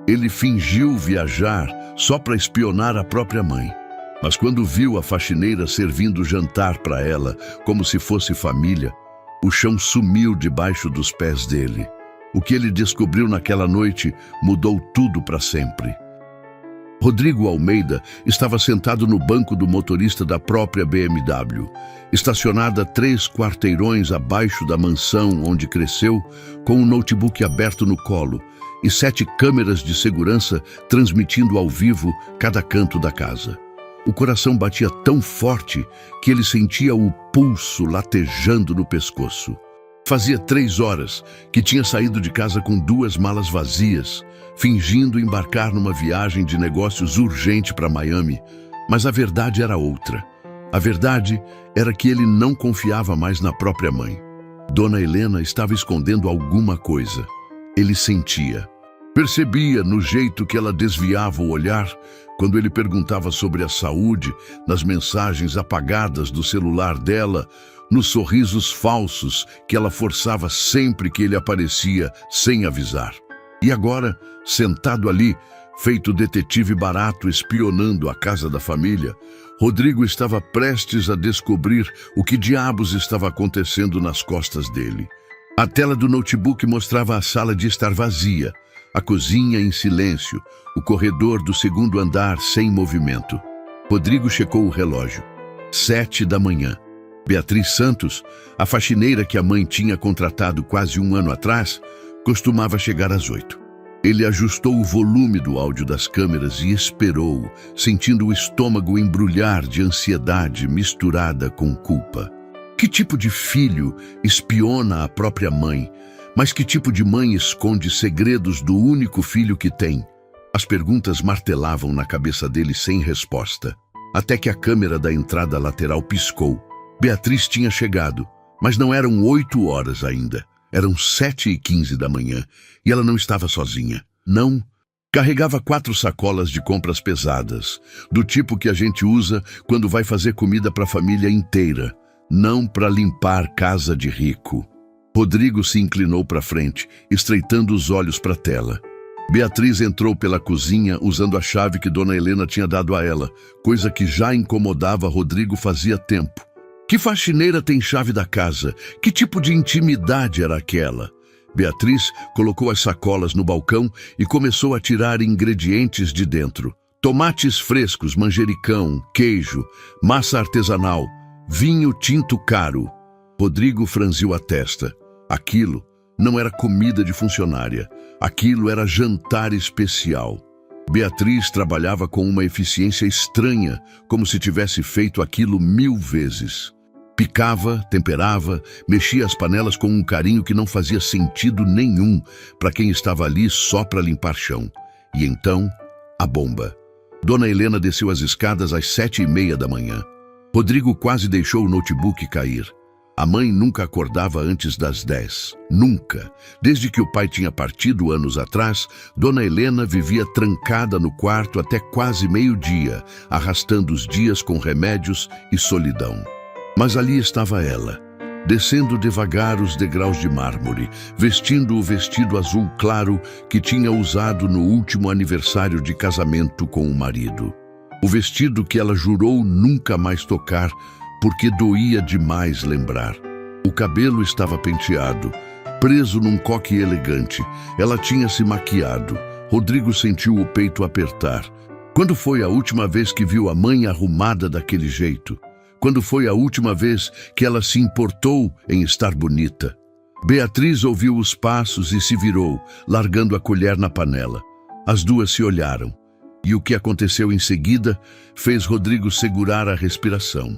Ele fingiu viajar só para espionar a própria mãe. Mas quando viu a faxineira servindo jantar para ela, como se fosse família, o chão sumiu debaixo dos pés dele. O que ele descobriu naquela noite mudou tudo para sempre. Rodrigo Almeida estava sentado no banco do motorista da própria BMW, estacionada 3 quarteirões abaixo da mansão onde cresceu, com um notebook aberto no colo e 7 câmeras de segurança transmitindo ao vivo cada canto da casa. O coração batia tão forte que ele sentia o pulso latejando no pescoço. Fazia 3 horas que tinha saído de casa com 2 malas vazias, fingindo embarcar numa viagem de negócios urgente para Miami, mas a verdade era outra. A verdade era que ele não confiava mais na própria mãe. Dona Helena estava escondendo alguma coisa. Ele sentia. Percebia no jeito que ela desviava o olhar quando ele perguntava sobre a saúde, nas mensagens apagadas do celular dela, nos sorrisos falsos que ela forçava sempre que ele aparecia sem avisar. E agora, sentado ali, feito detetive barato espionando a casa da família, Rodrigo estava prestes a descobrir o que diabos estava acontecendo nas costas dele. A tela do notebook mostrava a sala de estar vazia, a cozinha em silêncio, o corredor do 2º andar sem movimento. Rodrigo checou o relógio. 7 da manhã. Beatriz Santos, a faxineira que a mãe tinha contratado quase 1 ano atrás, costumava chegar às 8. Ele ajustou o volume do áudio das câmeras e esperou, sentindo o estômago embrulhar de ansiedade misturada com culpa. Que tipo de filho espiona a própria mãe? Mas que tipo de mãe esconde segredos do único filho que tem? As perguntas martelavam na cabeça dele sem resposta, até que a câmera da entrada lateral piscou. Beatriz tinha chegado, mas não eram 8 horas ainda. Eram 7h15 da manhã e ela não estava sozinha. Não. Carregava 4 sacolas de compras pesadas, do tipo que a gente usa quando vai fazer comida para a família inteira, não para limpar casa de rico. Rodrigo se inclinou para frente, estreitando os olhos para a tela. Beatriz entrou pela cozinha usando a chave que Dona Helena tinha dado a ela, coisa que já incomodava Rodrigo fazia tempo. Que faxineira tem chave da casa? Que tipo de intimidade era aquela? Beatriz colocou as sacolas no balcão e começou a tirar ingredientes de dentro. Tomates frescos, manjericão, queijo, massa artesanal, vinho tinto caro. Rodrigo franziu a testa. Aquilo não era comida de funcionária. Aquilo era jantar especial. Beatriz trabalhava com uma eficiência estranha, como se tivesse feito aquilo 1000 vezes. Picava, temperava, mexia as panelas com um carinho que não fazia sentido nenhum para quem estava ali só para limpar chão. E então, a bomba. Dona Helena desceu as escadas às 7h30 da manhã. Rodrigo quase deixou o notebook cair. A mãe nunca acordava antes das 10. Nunca. Desde que o pai tinha partido anos atrás, Dona Helena vivia trancada no quarto até quase meio-dia, arrastando os dias com remédios e solidão. Mas ali estava ela, descendo devagar os degraus de mármore, vestindo o vestido azul claro que tinha usado no último aniversário de casamento com o marido. O vestido que ela jurou nunca mais tocar, porque doía demais lembrar. O cabelo estava penteado, preso num coque elegante. Ela tinha se maquiado. Rodrigo sentiu o peito apertar. Quando foi a última vez que viu a mãe arrumada daquele jeito? Quando foi a última vez que ela se importou em estar bonita? Beatriz ouviu os passos e se virou, largando a colher na panela. As duas se olharam. E o que aconteceu em seguida fez Rodrigo segurar a respiração.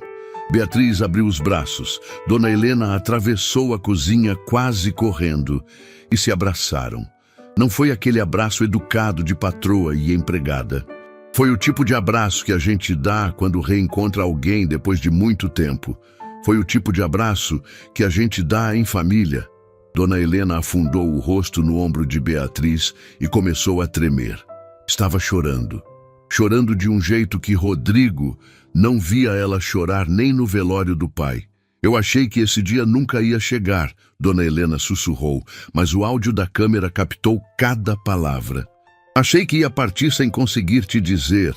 Beatriz abriu os braços. Dona Helena atravessou a cozinha quase correndo e se abraçaram. Não foi aquele abraço educado de patroa e empregada. Foi o tipo de abraço que a gente dá quando reencontra alguém depois de muito tempo. Foi o tipo de abraço que a gente dá em família. Dona Helena afundou o rosto no ombro de Beatriz e começou a tremer. Estava chorando. Chorando de um jeito que Rodrigo não via ela chorar nem no velório do pai. Eu achei que esse dia nunca ia chegar, Dona Helena sussurrou, mas o áudio da câmera captou cada palavra. Achei que ia partir sem conseguir te dizer.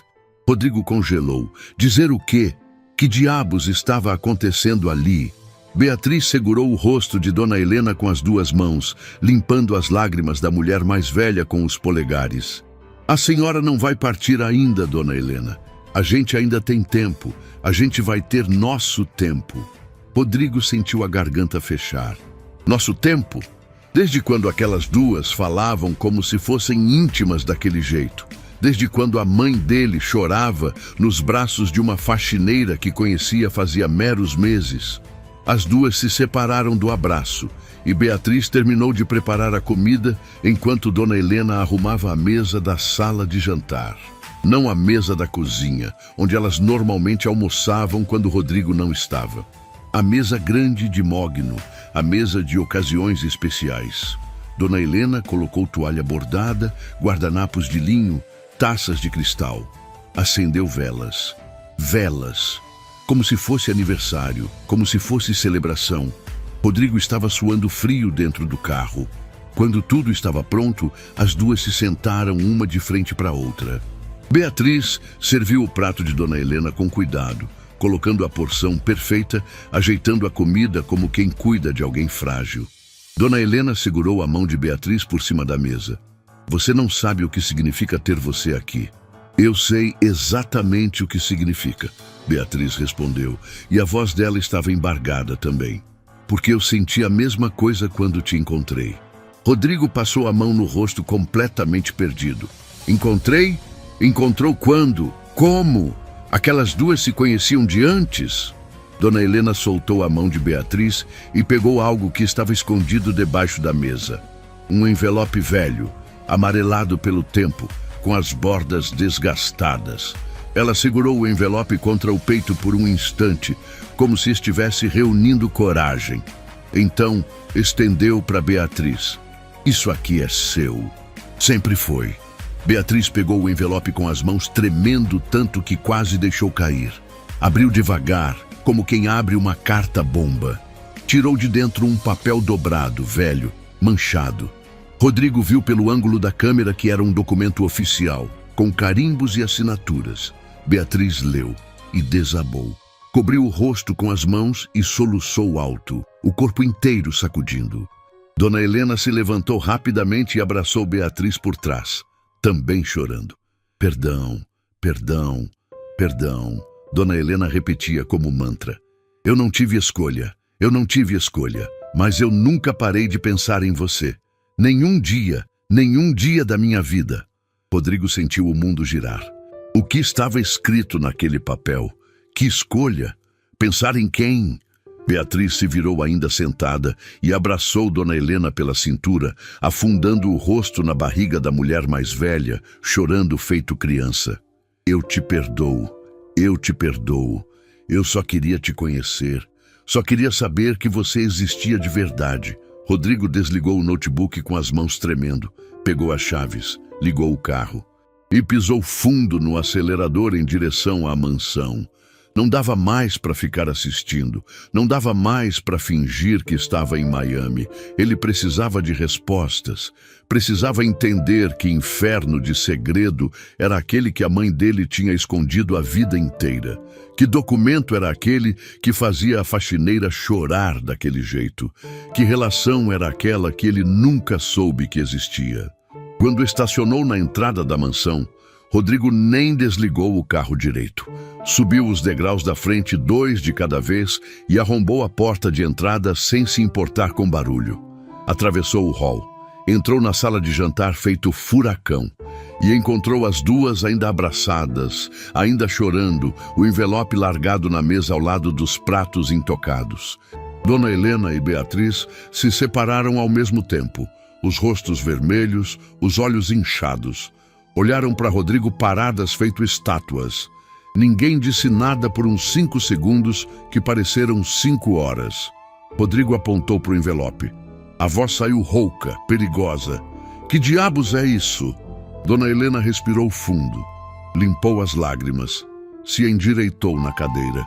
Rodrigo congelou. Dizer o quê? Que diabos estava acontecendo ali? Beatriz segurou o rosto de Dona Helena com as duas mãos, limpando as lágrimas da mulher mais velha com os polegares. A senhora não vai partir ainda, Dona Helena. A gente ainda tem tempo. A gente vai ter nosso tempo. Rodrigo sentiu a garganta fechar. Nosso tempo? Desde quando aquelas duas falavam como se fossem íntimas daquele jeito? Desde quando a mãe dele chorava nos braços de uma faxineira que conhecia fazia meros meses? As duas se separaram do abraço e Beatriz terminou de preparar a comida enquanto Dona Helena arrumava a mesa da sala de jantar. Não a mesa da cozinha, onde elas normalmente almoçavam quando Rodrigo não estava. A mesa grande de mogno, a mesa de ocasiões especiais. Dona Helena colocou toalha bordada, guardanapos de linho, taças de cristal. Acendeu velas. Velas. Como se fosse aniversário, como se fosse celebração. Rodrigo estava suando frio dentro do carro. Quando tudo estava pronto, as duas se sentaram uma de frente para a outra. Beatriz serviu o prato de Dona Helena com cuidado, colocando a porção perfeita, ajeitando a comida como quem cuida de alguém frágil. Dona Helena segurou a mão de Beatriz por cima da mesa. Você não sabe o que significa ter você aqui. Eu sei exatamente o que significa, Beatriz respondeu, e a voz dela estava embargada também. Porque eu senti a mesma coisa quando te encontrei. Rodrigo passou a mão no rosto completamente perdido. Encontrei? Encontrou quando? Como? Aquelas duas se conheciam de antes? Dona Helena soltou a mão de Beatriz e pegou algo que estava escondido debaixo da mesa. Um envelope velho, amarelado pelo tempo, com as bordas desgastadas. Ela segurou o envelope contra o peito por um instante, como se estivesse reunindo coragem. Então, estendeu para Beatriz. Isso aqui é seu. Sempre foi. Beatriz pegou o envelope com as mãos tremendo tanto que quase deixou cair. Abriu devagar, como quem abre uma carta-bomba. Tirou de dentro um papel dobrado, velho, manchado. Rodrigo viu pelo ângulo da câmera que era um documento oficial, com carimbos e assinaturas. Beatriz leu e desabou. Cobriu o rosto com as mãos e soluçou alto, o corpo inteiro sacudindo. Dona Helena se levantou rapidamente e abraçou Beatriz por trás, também chorando. Perdão, perdão, perdão. Dona Helena repetia como mantra. Eu não tive escolha, mas eu nunca parei de pensar em você. Nenhum dia da minha vida. Rodrigo sentiu o mundo girar. O que estava escrito naquele papel? Que escolha? Pensar em quem? Beatriz se virou ainda sentada e abraçou Dona Helena pela cintura, afundando o rosto na barriga da mulher mais velha, chorando feito criança. Eu te perdoo. Eu só queria te conhecer. Só queria saber que você existia de verdade. Rodrigo desligou o notebook com as mãos tremendo, pegou as chaves, ligou o carro e pisou fundo no acelerador em direção à mansão. Não dava mais para ficar assistindo, não dava mais para fingir que estava em Miami. Ele precisava de respostas, precisava entender que inferno de segredo era aquele que a mãe dele tinha escondido a vida inteira. Que documento era aquele que fazia a faxineira chorar daquele jeito? Que relação era aquela que ele nunca soube que existia? Quando estacionou na entrada da mansão, Rodrigo nem desligou o carro direito. Subiu os degraus da frente 2 de cada vez e arrombou a porta de entrada sem se importar com barulho. Atravessou o hall, entrou na sala de jantar feito furacão e encontrou as duas ainda abraçadas, ainda chorando, o envelope largado na mesa ao lado dos pratos intocados. Dona Helena e Beatriz se separaram ao mesmo tempo, os rostos vermelhos, os olhos inchados. Olharam para Rodrigo paradas feito estátuas. Ninguém disse nada por uns 5 segundos que pareceram 5 horas. Rodrigo apontou para o envelope. A voz saiu rouca, perigosa. Que diabos é isso? Dona Helena respirou fundo, limpou as lágrimas, se endireitou na cadeira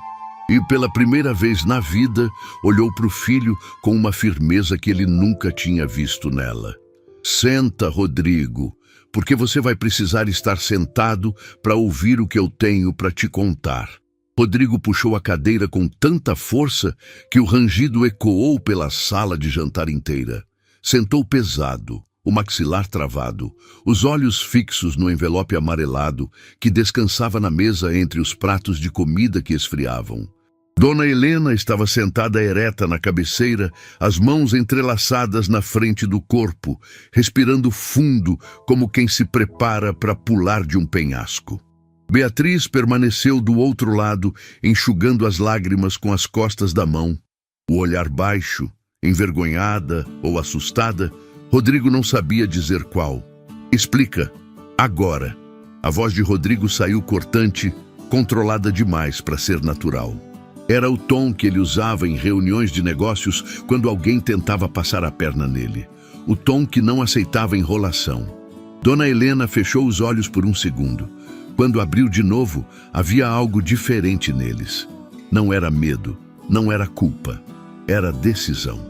e, pela primeira vez na vida, olhou para o filho com uma firmeza que ele nunca tinha visto nela. Senta, Rodrigo. porque você vai precisar estar sentado para ouvir o que eu tenho para te contar. Rodrigo puxou a cadeira com tanta força que o rangido ecoou pela sala de jantar inteira. Sentou pesado, o maxilar travado, os olhos fixos no envelope amarelado que descansava na mesa entre os pratos de comida que esfriavam. Dona Helena estava sentada ereta na cabeceira, as mãos entrelaçadas na frente do corpo, respirando fundo como quem se prepara para pular de um penhasco. Beatriz permaneceu do outro lado, enxugando as lágrimas com as costas da mão. O olhar baixo, envergonhada ou assustada, Rodrigo não sabia dizer qual. Explica, agora. A voz de Rodrigo saiu cortante, controlada demais para ser natural. Era o tom que ele usava em reuniões de negócios quando alguém tentava passar a perna nele. O tom que não aceitava enrolação. Dona Helena fechou os olhos por um segundo. Quando abriu de novo, havia algo diferente neles. Não era medo, não era culpa, era decisão.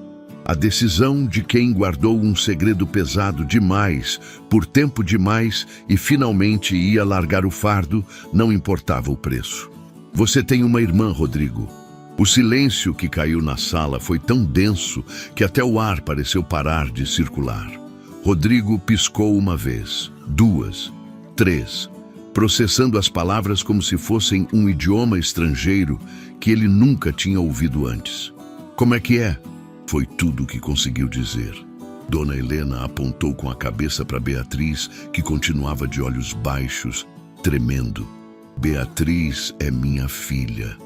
A decisão de quem guardou um segredo pesado demais, por tempo demais, e finalmente ia largar o fardo, não importava o preço. Você tem uma irmã, Rodrigo. O silêncio que caiu na sala foi tão denso que até o ar pareceu parar de circular. Rodrigo piscou uma vez, duas, três, processando as palavras como se fossem um idioma estrangeiro que ele nunca tinha ouvido antes. Como é que é? Foi tudo o que conseguiu dizer. Dona Helena apontou com a cabeça para Beatriz, que continuava de olhos baixos, tremendo. Beatriz é minha filha,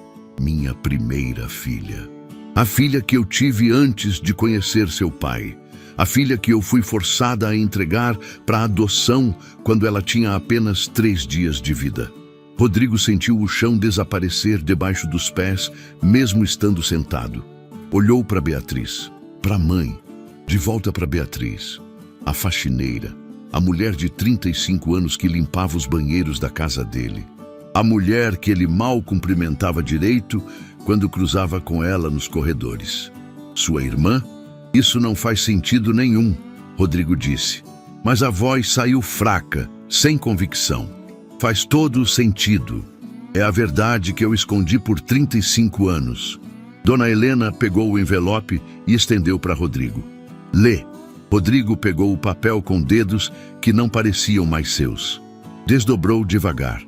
minha primeira filha. A filha que eu tive antes de conhecer seu pai. A filha que eu fui forçada a entregar para adoção quando ela tinha apenas 3 dias de vida. Rodrigo sentiu o chão desaparecer debaixo dos pés, mesmo estando sentado. Olhou para Beatriz, para a mãe, de volta para Beatriz, a faxineira, a mulher de 35 anos que limpava os banheiros da casa dele. A mulher que ele mal cumprimentava direito quando cruzava com ela nos corredores. Sua irmã? Isso não faz sentido nenhum, Rodrigo disse. Mas a voz saiu fraca, sem convicção. Faz todo o sentido. É a verdade que eu escondi por 35 anos. Dona Helena pegou o envelope e estendeu para Rodrigo. Lê. Rodrigo pegou o papel com dedos que não pareciam mais seus. Desdobrou devagar.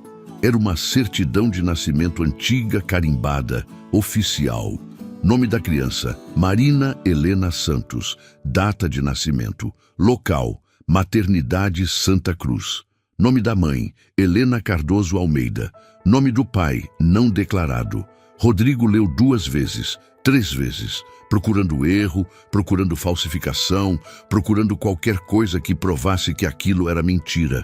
Era uma certidão de nascimento antiga, carimbada, oficial. Nome da criança, Marina Helena Santos. Data de nascimento. Local, Maternidade Santa Cruz. Nome da mãe, Helena Cardoso Almeida. Nome do pai, não declarado. Rodrigo leu 2 vezes, 3 vezes, procurando erro, procurando falsificação, procurando qualquer coisa que provasse que aquilo era mentira.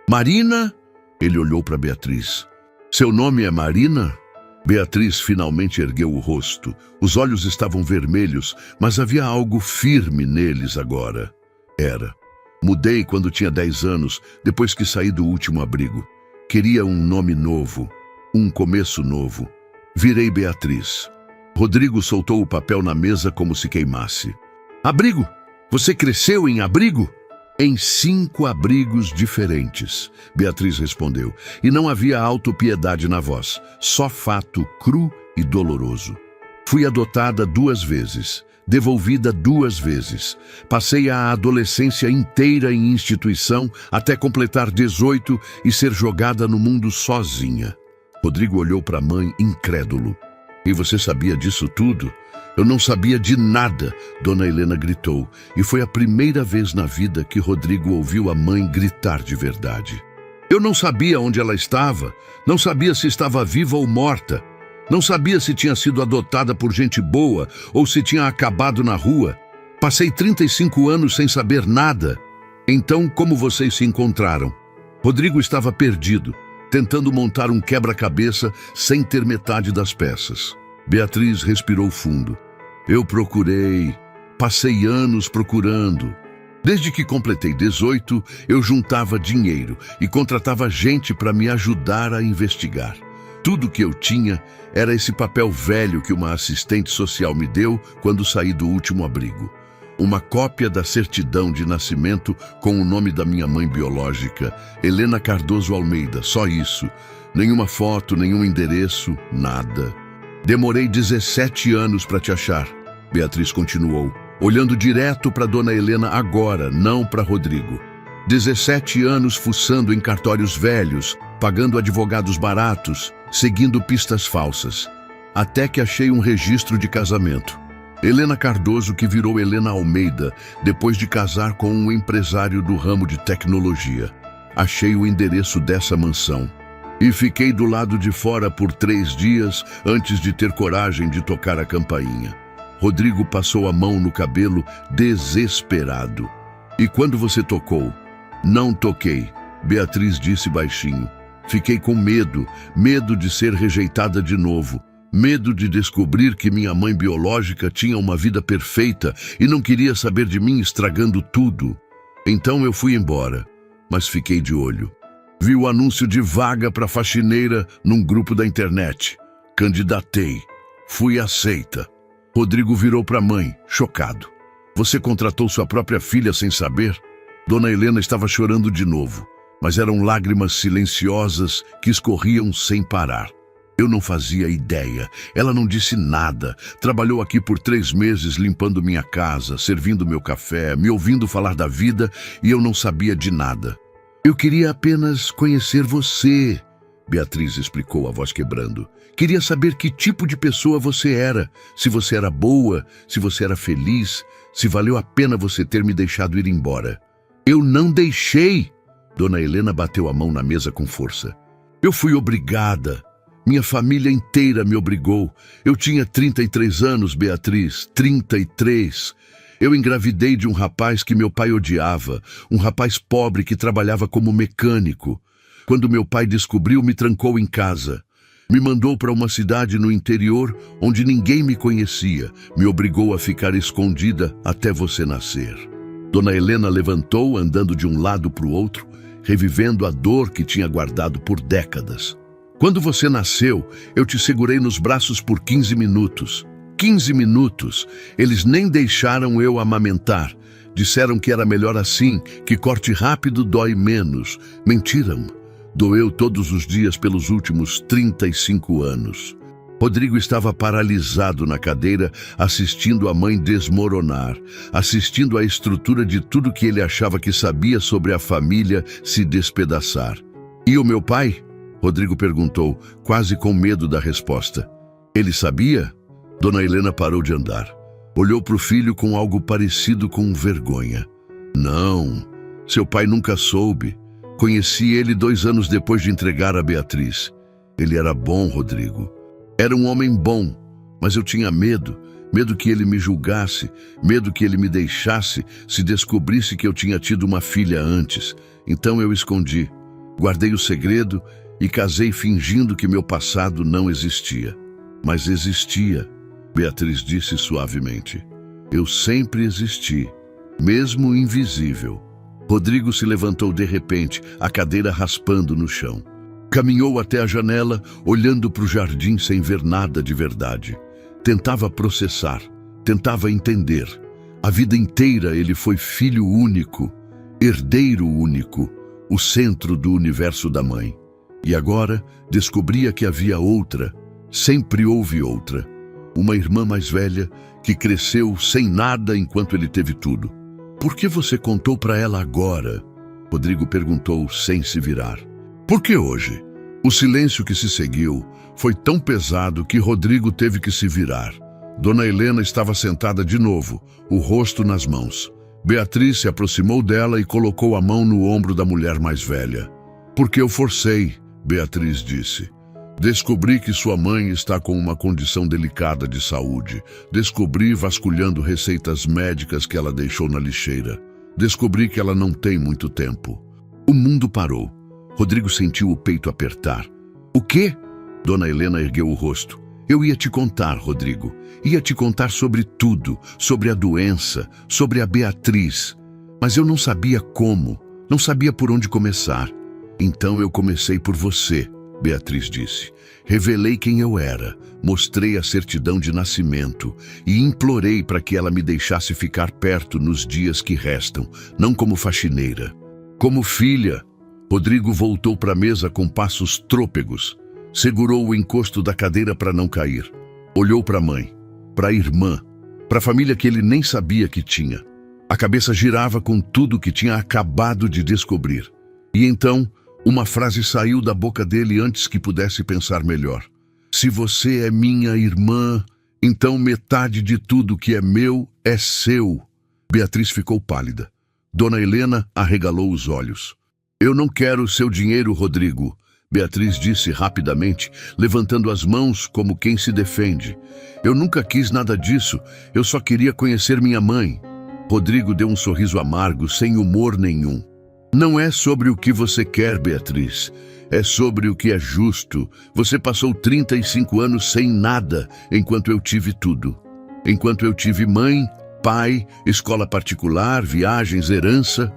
Marina? Ele olhou para Beatriz. Seu nome é Marina? Beatriz finalmente ergueu o rosto. Os olhos estavam vermelhos, mas havia algo firme neles agora. Era. Mudei quando tinha 10 anos, depois que saí do último abrigo. Queria um nome novo, um começo novo. Virei Beatriz. Rodrigo soltou o papel na mesa como se queimasse. Abrigo? Você cresceu em abrigo? Em 5 abrigos diferentes, Beatriz respondeu, e não havia autopiedade na voz, só fato cru e doloroso. Fui adotada 2 vezes, devolvida 2 vezes. Passei a adolescência inteira em instituição até completar 18 e ser jogada no mundo sozinha. Rodrigo olhou para a mãe incrédulo. E você sabia disso tudo? Eu não sabia de nada, Dona Helena gritou, e foi a primeira vez na vida que Rodrigo ouviu a mãe gritar de verdade. Eu não sabia onde ela estava, não sabia se estava viva ou morta, não sabia se tinha sido adotada por gente boa ou se tinha acabado na rua. Passei 35 anos sem saber nada. Então, como vocês se encontraram? Rodrigo estava perdido, tentando montar um quebra-cabeça sem ter metade das peças. Beatriz respirou fundo. Eu procurei, passei anos procurando. Desde que completei 18, eu juntava dinheiro e contratava gente para me ajudar a investigar. Tudo que eu tinha era esse papel velho que uma assistente social me deu quando saí do último abrigo. Uma cópia da certidão de nascimento com o nome da minha mãe biológica, Helena Cardoso Almeida, só isso. Nenhuma foto, nenhum endereço, nada. Demorei 17 anos para te achar, Beatriz continuou, olhando direto para Dona Helena agora, não para Rodrigo. 17 anos fuçando em cartórios velhos, pagando advogados baratos, seguindo pistas falsas. Até que achei um registro de casamento. Helena Cardoso, que virou Helena Almeida, depois de casar com um empresário do ramo de tecnologia. Achei o endereço dessa mansão. E fiquei do lado de fora por 3 dias antes de ter coragem de tocar a campainha. Rodrigo passou a mão no cabelo, desesperado. E quando você tocou? Não toquei, Beatriz disse baixinho. Fiquei com medo de ser rejeitada de novo. Medo de descobrir que minha mãe biológica tinha uma vida perfeita e não queria saber de mim estragando tudo. Então eu fui embora, mas fiquei de olho. Vi o anúncio de vaga para faxineira num grupo da internet. Candidatei. Fui aceita. Rodrigo virou para a mãe, chocado. Você contratou sua própria filha sem saber? Dona Helena estava chorando de novo, mas eram lágrimas silenciosas que escorriam sem parar. Eu não fazia ideia. Ela não disse nada. Trabalhou aqui por 3 meses limpando minha casa, servindo meu café, me ouvindo falar da vida e eu não sabia de nada. Eu queria apenas conhecer você, Beatriz explicou, a voz quebrando. Queria saber que tipo de pessoa você era, se você era boa, se você era feliz, se valeu a pena você ter me deixado ir embora. Eu não deixei! Dona Helena bateu a mão na mesa com força. Eu fui obrigada. Minha família inteira me obrigou. Eu tinha 33 anos, Beatriz, 33. Eu engravidei de um rapaz que meu pai odiava, um rapaz pobre que trabalhava como mecânico. Quando meu pai descobriu, me trancou em casa. Me mandou para uma cidade no interior onde ninguém me conhecia. Me obrigou a ficar escondida até você nascer. Dona Helena levantou, andando de um lado para o outro, revivendo a dor que tinha guardado por décadas. Quando você nasceu, eu te segurei nos braços por 15 minutos. 15 minutos. Eles nem deixaram eu amamentar. Disseram que era melhor assim, que corte rápido dói menos. Mentiram. Doeu todos os dias pelos últimos 35 anos. Rodrigo estava paralisado na cadeira, assistindo a mãe desmoronar, assistindo a estrutura de tudo que ele achava que sabia sobre a família se despedaçar. E o meu pai? Rodrigo perguntou, quase com medo da resposta. Ele sabia? Dona Helena parou de andar. Olhou para o filho com algo parecido com vergonha. Não, seu pai nunca soube. Conheci ele 2 anos depois de entregar a Beatriz. Ele era bom, Rodrigo. Era um homem bom, mas eu tinha medo. Medo que ele me julgasse, medo que ele me deixasse se descobrisse que eu tinha tido uma filha antes. Então eu escondi. Guardei o segredo e casei fingindo que meu passado não existia. Mas existia, Beatriz disse suavemente. Eu sempre existi, mesmo invisível. Rodrigo se levantou de repente, a cadeira raspando no chão. Caminhou até a janela, olhando para o jardim sem ver nada de verdade. Tentava processar, tentava entender. A vida inteira ele foi filho único, herdeiro único, o centro do universo da mãe. E agora descobria que havia outra, sempre houve outra. Uma irmã mais velha que cresceu sem nada enquanto ele teve tudo. Por que você contou para ela agora? Rodrigo perguntou sem se virar. Por que hoje? O silêncio que se seguiu foi tão pesado que Rodrigo teve que se virar. Dona Helena estava sentada de novo, o rosto nas mãos. Beatriz se aproximou dela e colocou a mão no ombro da mulher mais velha. Porque eu forcei, Beatriz disse. Descobri que sua mãe está com uma condição delicada de saúde. Descobri vasculhando receitas médicas que ela deixou na lixeira. Descobri que ela não tem muito tempo. O mundo parou. Rodrigo sentiu o peito apertar. O quê? Dona Helena ergueu o rosto. Eu ia te contar, Rodrigo. Ia te contar sobre tudo, sobre a doença, sobre a Beatriz. Mas eu não sabia como, não sabia por onde começar. Então eu comecei por você, Beatriz disse. Revelei quem eu era, mostrei a certidão de nascimento e implorei para que ela me deixasse ficar perto nos dias que restam, não como faxineira. Como filha. Rodrigo voltou para a mesa com passos trôpegos. Segurou o encosto da cadeira para não cair. Olhou para a mãe, para a irmã, para a família que ele nem sabia que tinha. A cabeça girava com tudo que tinha acabado de descobrir. E então, uma frase saiu da boca dele antes que pudesse pensar melhor. Se você é minha irmã, então metade de tudo que é meu é seu. Beatriz ficou pálida. Dona Helena arregalou os olhos. Eu não quero seu dinheiro, Rodrigo, Beatriz disse rapidamente, levantando as mãos como quem se defende. Eu nunca quis nada disso, eu só queria conhecer minha mãe. Rodrigo deu um sorriso amargo, sem humor nenhum. Não é sobre o que você quer, Beatriz. É sobre o que é justo. Você passou 35 anos sem nada, enquanto eu tive tudo. Enquanto eu tive mãe, pai, escola particular, viagens, herança.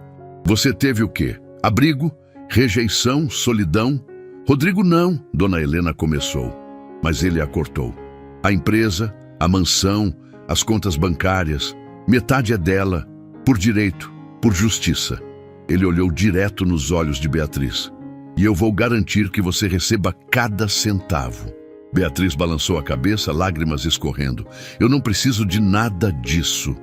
Você teve o quê? Abrigo? Rejeição? Solidão? Rodrigo não, Dona Helena começou, mas ele a cortou. A empresa, a mansão, as contas bancárias, metade é dela, por direito, por justiça. Ele olhou direto nos olhos de Beatriz. E eu vou garantir que você receba cada centavo. Beatriz balançou a cabeça, lágrimas escorrendo. Eu não preciso de nada disso.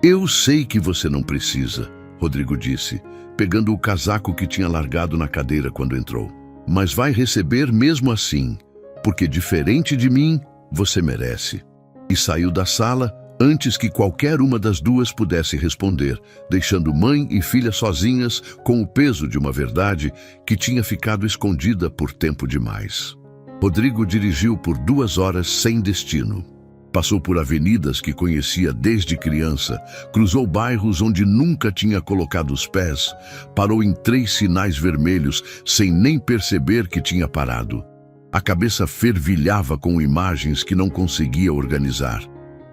Eu sei que você não precisa, Rodrigo disse, pegando o casaco que tinha largado na cadeira quando entrou. Mas vai receber mesmo assim, porque diferente de mim, você merece. E saiu da sala antes que qualquer uma das duas pudesse responder, deixando mãe e filha sozinhas com o peso de uma verdade que tinha ficado escondida por tempo demais. Rodrigo dirigiu por 2 horas sem destino. Passou por avenidas que conhecia desde criança, cruzou bairros onde nunca tinha colocado os pés, parou em 3 sinais vermelhos sem nem perceber que tinha parado. A cabeça fervilhava com imagens que não conseguia organizar.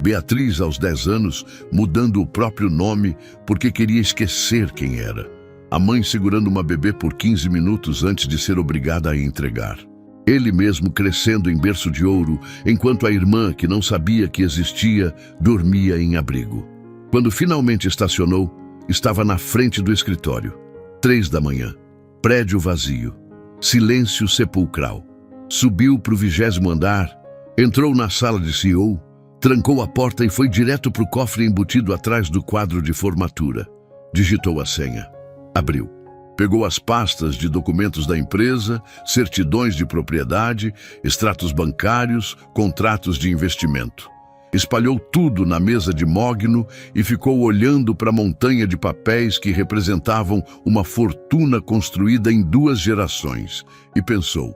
Beatriz, aos 10 anos, mudando o próprio nome porque queria esquecer quem era. A mãe segurando uma bebê por 15 minutos antes de ser obrigada a entregar. Ele mesmo crescendo em berço de ouro, enquanto a irmã, que não sabia que existia, dormia em abrigo. Quando finalmente estacionou, estava na frente do escritório. 3 da manhã. Prédio vazio. Silêncio sepulcral. Subiu para o 20º andar, entrou na sala de CEO, trancou a porta e foi direto para o cofre embutido atrás do quadro de formatura. Digitou a senha. Abriu. Pegou as pastas de documentos da empresa, certidões de propriedade, extratos bancários, contratos de investimento. Espalhou tudo na mesa de mogno e ficou olhando para a montanha de papéis que representavam uma fortuna construída em 2 gerações. E pensou,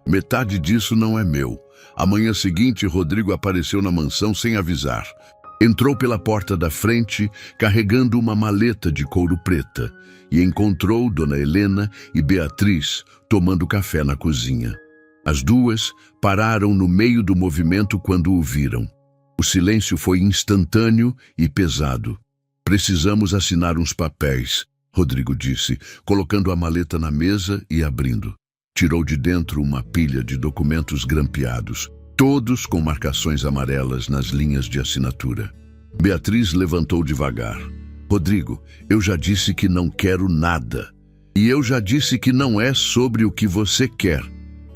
metade disso não é meu. Amanhã seguinte, Rodrigo apareceu na mansão sem avisar. Entrou pela porta da frente, carregando uma maleta de couro preta, e encontrou Dona Helena e Beatriz tomando café na cozinha. As duas pararam no meio do movimento quando o viram. O silêncio foi instantâneo e pesado. Precisamos assinar uns papéis, Rodrigo disse, colocando a maleta na mesa e abrindo. Tirou de dentro uma pilha de documentos grampeados, todos com marcações amarelas nas linhas de assinatura. Beatriz levantou devagar. Rodrigo, eu já disse que não quero nada. E eu já disse que não é sobre o que você quer.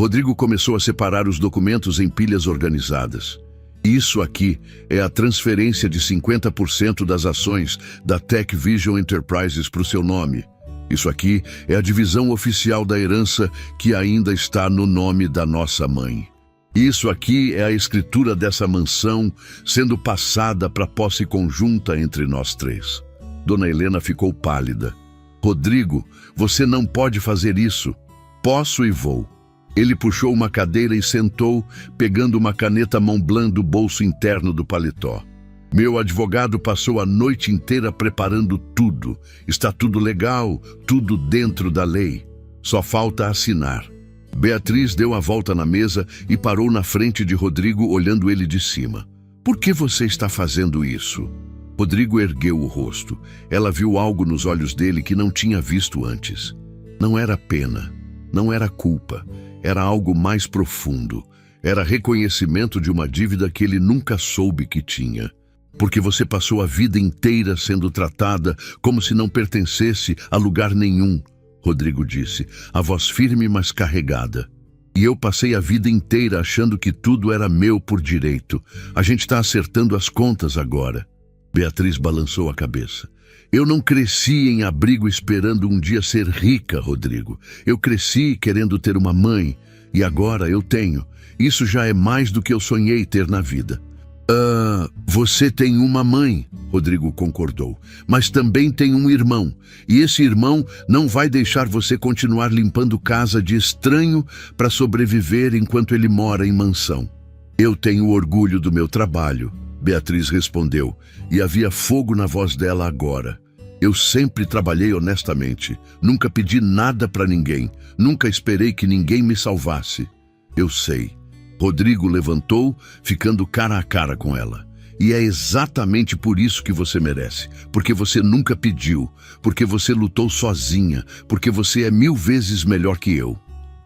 Rodrigo começou a separar os documentos em pilhas organizadas. Isso aqui é a transferência de 50% das ações da Tech Vision Enterprises para o seu nome. Isso aqui é a divisão oficial da herança que ainda está no nome da nossa mãe. Isso aqui é a escritura dessa mansão sendo passada para posse conjunta entre nós 3. Dona Helena ficou pálida. Rodrigo, você não pode fazer isso. Posso e vou. Ele puxou uma cadeira e sentou, pegando uma caneta Montblanc do bolso interno do paletó. Meu advogado passou a noite inteira preparando tudo. Está tudo legal, tudo dentro da lei. Só falta assinar. Beatriz deu a volta na mesa e parou na frente de Rodrigo, olhando ele de cima. Por que você está fazendo isso? Rodrigo ergueu o rosto. Ela viu algo nos olhos dele que não tinha visto antes. Não era pena, não era culpa. era algo mais profundo. Era reconhecimento de uma dívida que ele nunca soube que tinha. Porque você passou a vida inteira sendo tratada como se não pertencesse a lugar nenhum, Rodrigo disse, a voz firme mas carregada. E eu passei a vida inteira achando que tudo era meu por direito. A gente está acertando as contas agora. Beatriz balançou a cabeça. Eu não cresci em abrigo esperando um dia ser rica, Rodrigo. Eu cresci querendo ter uma mãe, e agora eu tenho. Isso já é mais do que eu sonhei ter na vida. Você tem uma mãe, Rodrigo concordou, mas também tem um irmão. E esse irmão não vai deixar você continuar limpando casa de estranho para sobreviver enquanto ele mora em mansão. Eu tenho orgulho do meu trabalho, Beatriz respondeu, e havia fogo na voz dela agora. Eu sempre trabalhei honestamente, nunca pedi nada para ninguém, nunca esperei que ninguém me salvasse. Eu sei. Rodrigo levantou, ficando cara a cara com ela. E é exatamente por isso que você merece. Porque você nunca pediu, porque você lutou sozinha, porque você é 1000 vezes melhor que eu.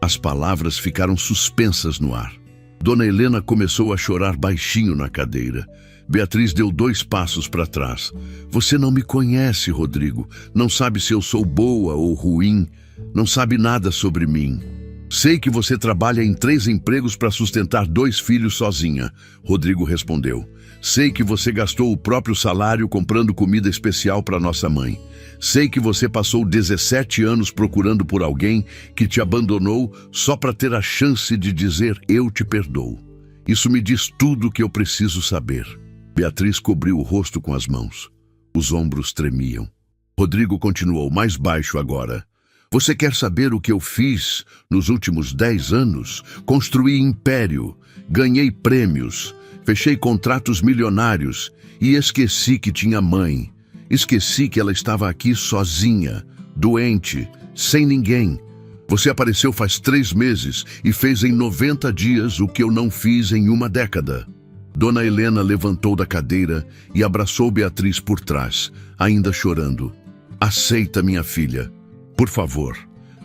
As palavras ficaram suspensas no ar. Dona Helena começou a chorar baixinho na cadeira. Beatriz deu 2 passos para trás. Você não me conhece, Rodrigo. Não sabe se eu sou boa ou ruim. Não sabe nada sobre mim. Sei que você trabalha em 3 empregos para sustentar 2 filhos sozinha, Rodrigo respondeu. Sei que você gastou o próprio salário comprando comida especial para nossa mãe. Sei que você passou 17 anos procurando por alguém que te abandonou só para ter a chance de dizer eu te perdoo. Isso me diz tudo o que eu preciso saber. Beatriz cobriu o rosto com as mãos. Os ombros tremiam. Rodrigo continuou mais baixo agora. Você quer saber o que eu fiz nos últimos 10 anos? Construí império, ganhei prêmios, fechei contratos milionários e esqueci que tinha mãe. Esqueci que ela estava aqui sozinha, doente, sem ninguém. Você apareceu faz 3 meses e fez em 90 dias o que eu não fiz em 1 década. Dona Helena levantou da cadeira e abraçou Beatriz por trás, ainda chorando. Aceita, minha filha. Por favor,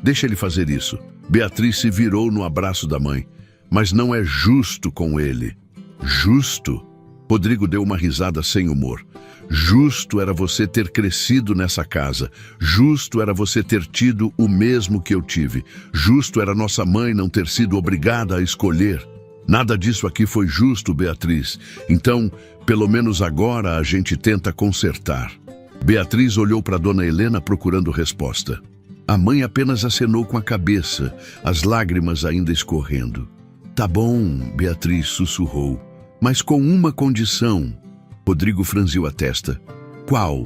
deixa ele fazer isso. Beatriz se virou no abraço da mãe. Mas não é justo com ele. Justo? Rodrigo deu uma risada sem humor. Justo era você ter crescido nessa casa. Justo era você ter tido o mesmo que eu tive. Justo era nossa mãe não ter sido obrigada a escolher. Nada disso aqui foi justo, Beatriz. Então, pelo menos agora a gente tenta consertar. Beatriz olhou para Dona Helena procurando resposta. A mãe apenas acenou com a cabeça, as lágrimas ainda escorrendo. Tá bom, Beatriz sussurrou, mas com uma condição. Rodrigo franziu a testa. Qual?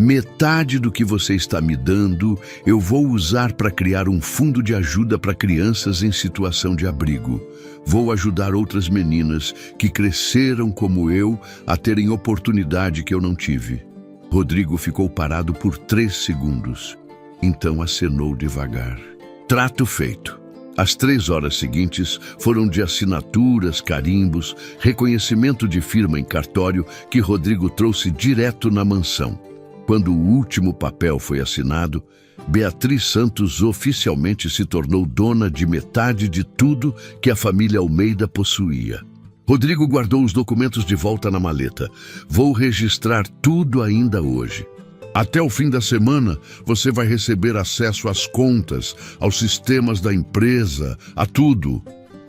Metade do que você está me dando eu vou usar para criar um fundo de ajuda para crianças em situação de abrigo. Vou ajudar outras meninas que cresceram como eu a terem oportunidade que eu não tive. Rodrigo ficou parado por 3 segundos. Então acenou devagar. Trato feito. As 3 horas seguintes foram de assinaturas, carimbos, reconhecimento de firma em cartório que Rodrigo trouxe direto na mansão. Quando o último papel foi assinado, Beatriz Santos oficialmente se tornou dona de metade de tudo que a família Almeida possuía. Rodrigo guardou os documentos de volta na maleta. Vou registrar tudo ainda hoje. Até o fim da semana, você vai receber acesso às contas, aos sistemas da empresa, a tudo.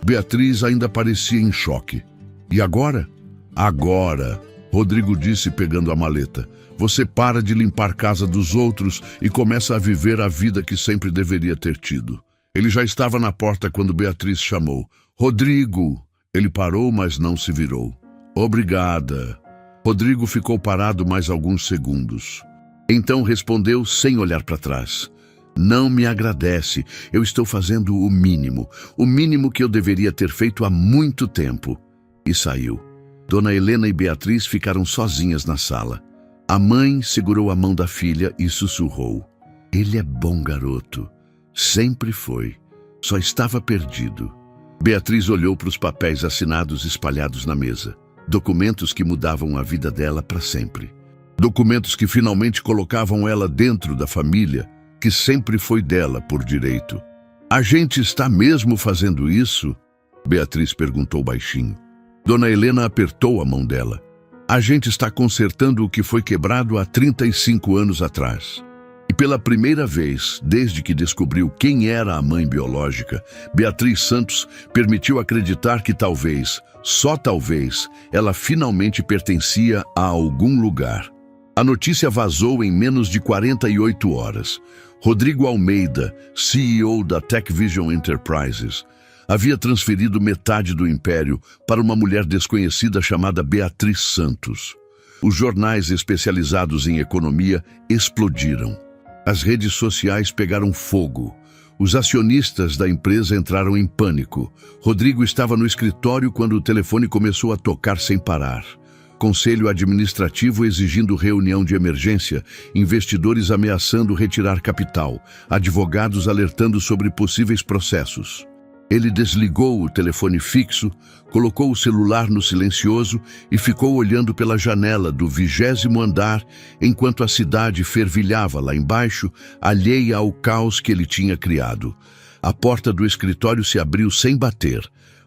Beatriz ainda parecia em choque. E agora? Agora, Rodrigo disse pegando a maleta. Você para de limpar casa dos outros e começa a viver a vida que sempre deveria ter tido. Ele já estava na porta quando Beatriz chamou. Rodrigo! Ele parou, mas não se virou. Obrigada. Rodrigo ficou parado mais alguns segundos. Então respondeu sem olhar para trás. Não me agradece, eu estou fazendo o mínimo que eu deveria ter feito há muito tempo. E saiu. Dona Helena e Beatriz ficaram sozinhas na sala. A mãe segurou a mão da filha e sussurrou. Ele é bom garoto. Sempre foi. Só estava perdido. Beatriz olhou para os papéis assinados espalhados na mesa. Documentos que mudavam a vida dela para sempre. Documentos que finalmente colocavam ela dentro da família, que sempre foi dela por direito. A gente está mesmo fazendo isso? Beatriz perguntou baixinho. Dona Helena apertou a mão dela. A gente está consertando o que foi quebrado há 35 anos atrás. E pela primeira vez, desde que descobriu quem era a mãe biológica, Beatriz Santos permitiu acreditar que talvez, só talvez, ela finalmente pertencia a algum lugar. A notícia vazou em menos de 48 horas. Rodrigo Almeida, CEO da TechVision Enterprises, havia transferido metade do império para uma mulher desconhecida chamada Beatriz Santos. Os jornais especializados em economia explodiram. As redes sociais pegaram fogo. Os acionistas da empresa entraram em pânico. Rodrigo estava no escritório quando o telefone começou a tocar sem parar. Conselho administrativo exigindo reunião de emergência, investidores ameaçando retirar capital, advogados alertando sobre possíveis processos. Ele desligou o telefone fixo, colocou o celular no silencioso e ficou olhando pela janela do 20º andar enquanto a cidade fervilhava lá embaixo, alheia ao caos que ele tinha criado. A porta do escritório se abriu sem bater.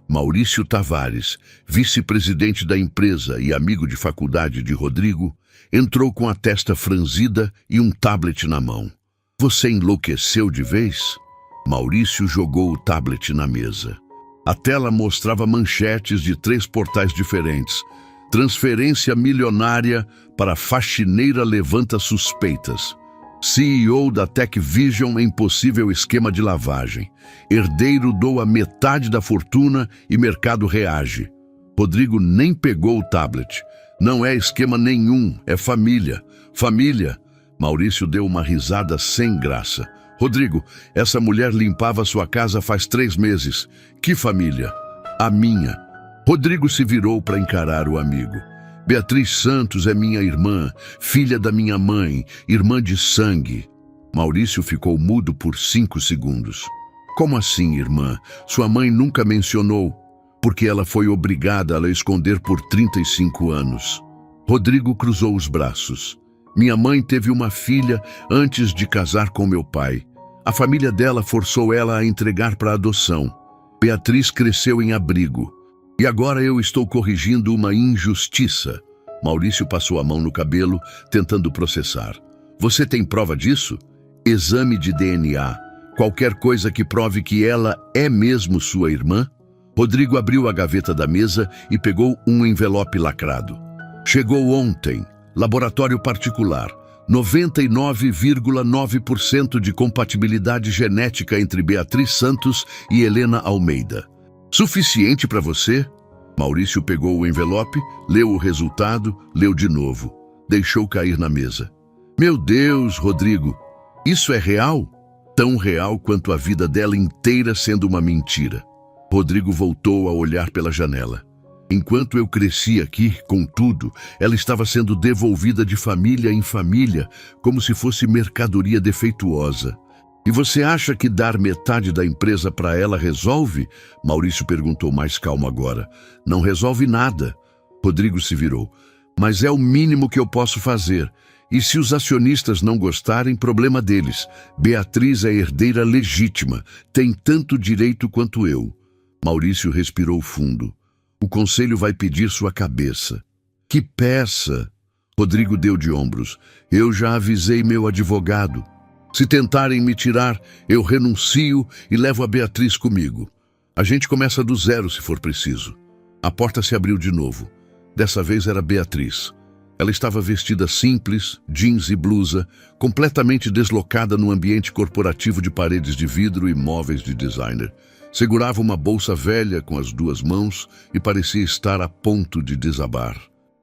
Maurício Tavares, vice-presidente da empresa e amigo de faculdade de Rodrigo, entrou com a testa franzida e um tablet na mão. Você enlouqueceu de vez? Maurício jogou o tablet na mesa. A tela mostrava manchetes de 3 portais diferentes. Transferência milionária para faxineira levanta suspeitas. CEO da TechVision em possível esquema de lavagem. Herdeiro doa metade da fortuna e mercado reage. Rodrigo nem pegou o tablet. Não é esquema nenhum, é família. Família. Maurício deu uma risada sem graça. Rodrigo, essa mulher limpava sua casa faz 3 meses. Que família? A minha. Rodrigo se virou para encarar o amigo. Beatriz Santos é minha irmã, filha da minha mãe, irmã de sangue. Maurício ficou mudo por 5 segundos. Como assim, irmã? Sua mãe nunca mencionou, porque ela foi obrigada a a esconder por 35 anos. Rodrigo cruzou os braços. Minha mãe teve uma filha antes de casar com meu pai. A família dela forçou ela a entregar para adoção. Beatriz cresceu em abrigo. E agora eu estou corrigindo uma injustiça. Maurício passou a mão no cabelo, tentando processar. Você tem prova disso? Exame de DNA. Qualquer coisa que prove que ela é mesmo sua irmã? Rodrigo abriu a gaveta da mesa e pegou um envelope lacrado. Chegou ontem. Laboratório particular. 99,9% de compatibilidade genética entre Beatriz Santos e Helena Almeida. Suficiente para você? Maurício pegou o envelope, leu o resultado, leu de novo. Deixou cair na mesa. Meu Deus, Rodrigo, isso é real? Tão real quanto a vida dela inteira sendo uma mentira. Rodrigo voltou a olhar pela janela. Enquanto eu cresci aqui, contudo, ela estava sendo devolvida de família em família, como se fosse mercadoria defeituosa. E você acha que dar metade da empresa para ela resolve? Maurício perguntou mais calmo agora. Não resolve nada. Rodrigo se virou. Mas é o mínimo que eu posso fazer. E se os acionistas não gostarem, problema deles. Beatriz é herdeira legítima. Tem tanto direito quanto eu. Maurício respirou fundo. O conselho vai pedir sua cabeça. Que peça! Rodrigo deu de ombros. Eu já avisei meu advogado. Se tentarem me tirar, eu renuncio e levo a Beatriz comigo. A gente começa do zero se for preciso. A porta se abriu de novo. Dessa vez era Beatriz. Ela estava vestida simples, jeans e blusa, completamente deslocada no ambiente corporativo de paredes de vidro e móveis de designer. Segurava uma bolsa velha com as 2 mãos e parecia estar a ponto de desabar.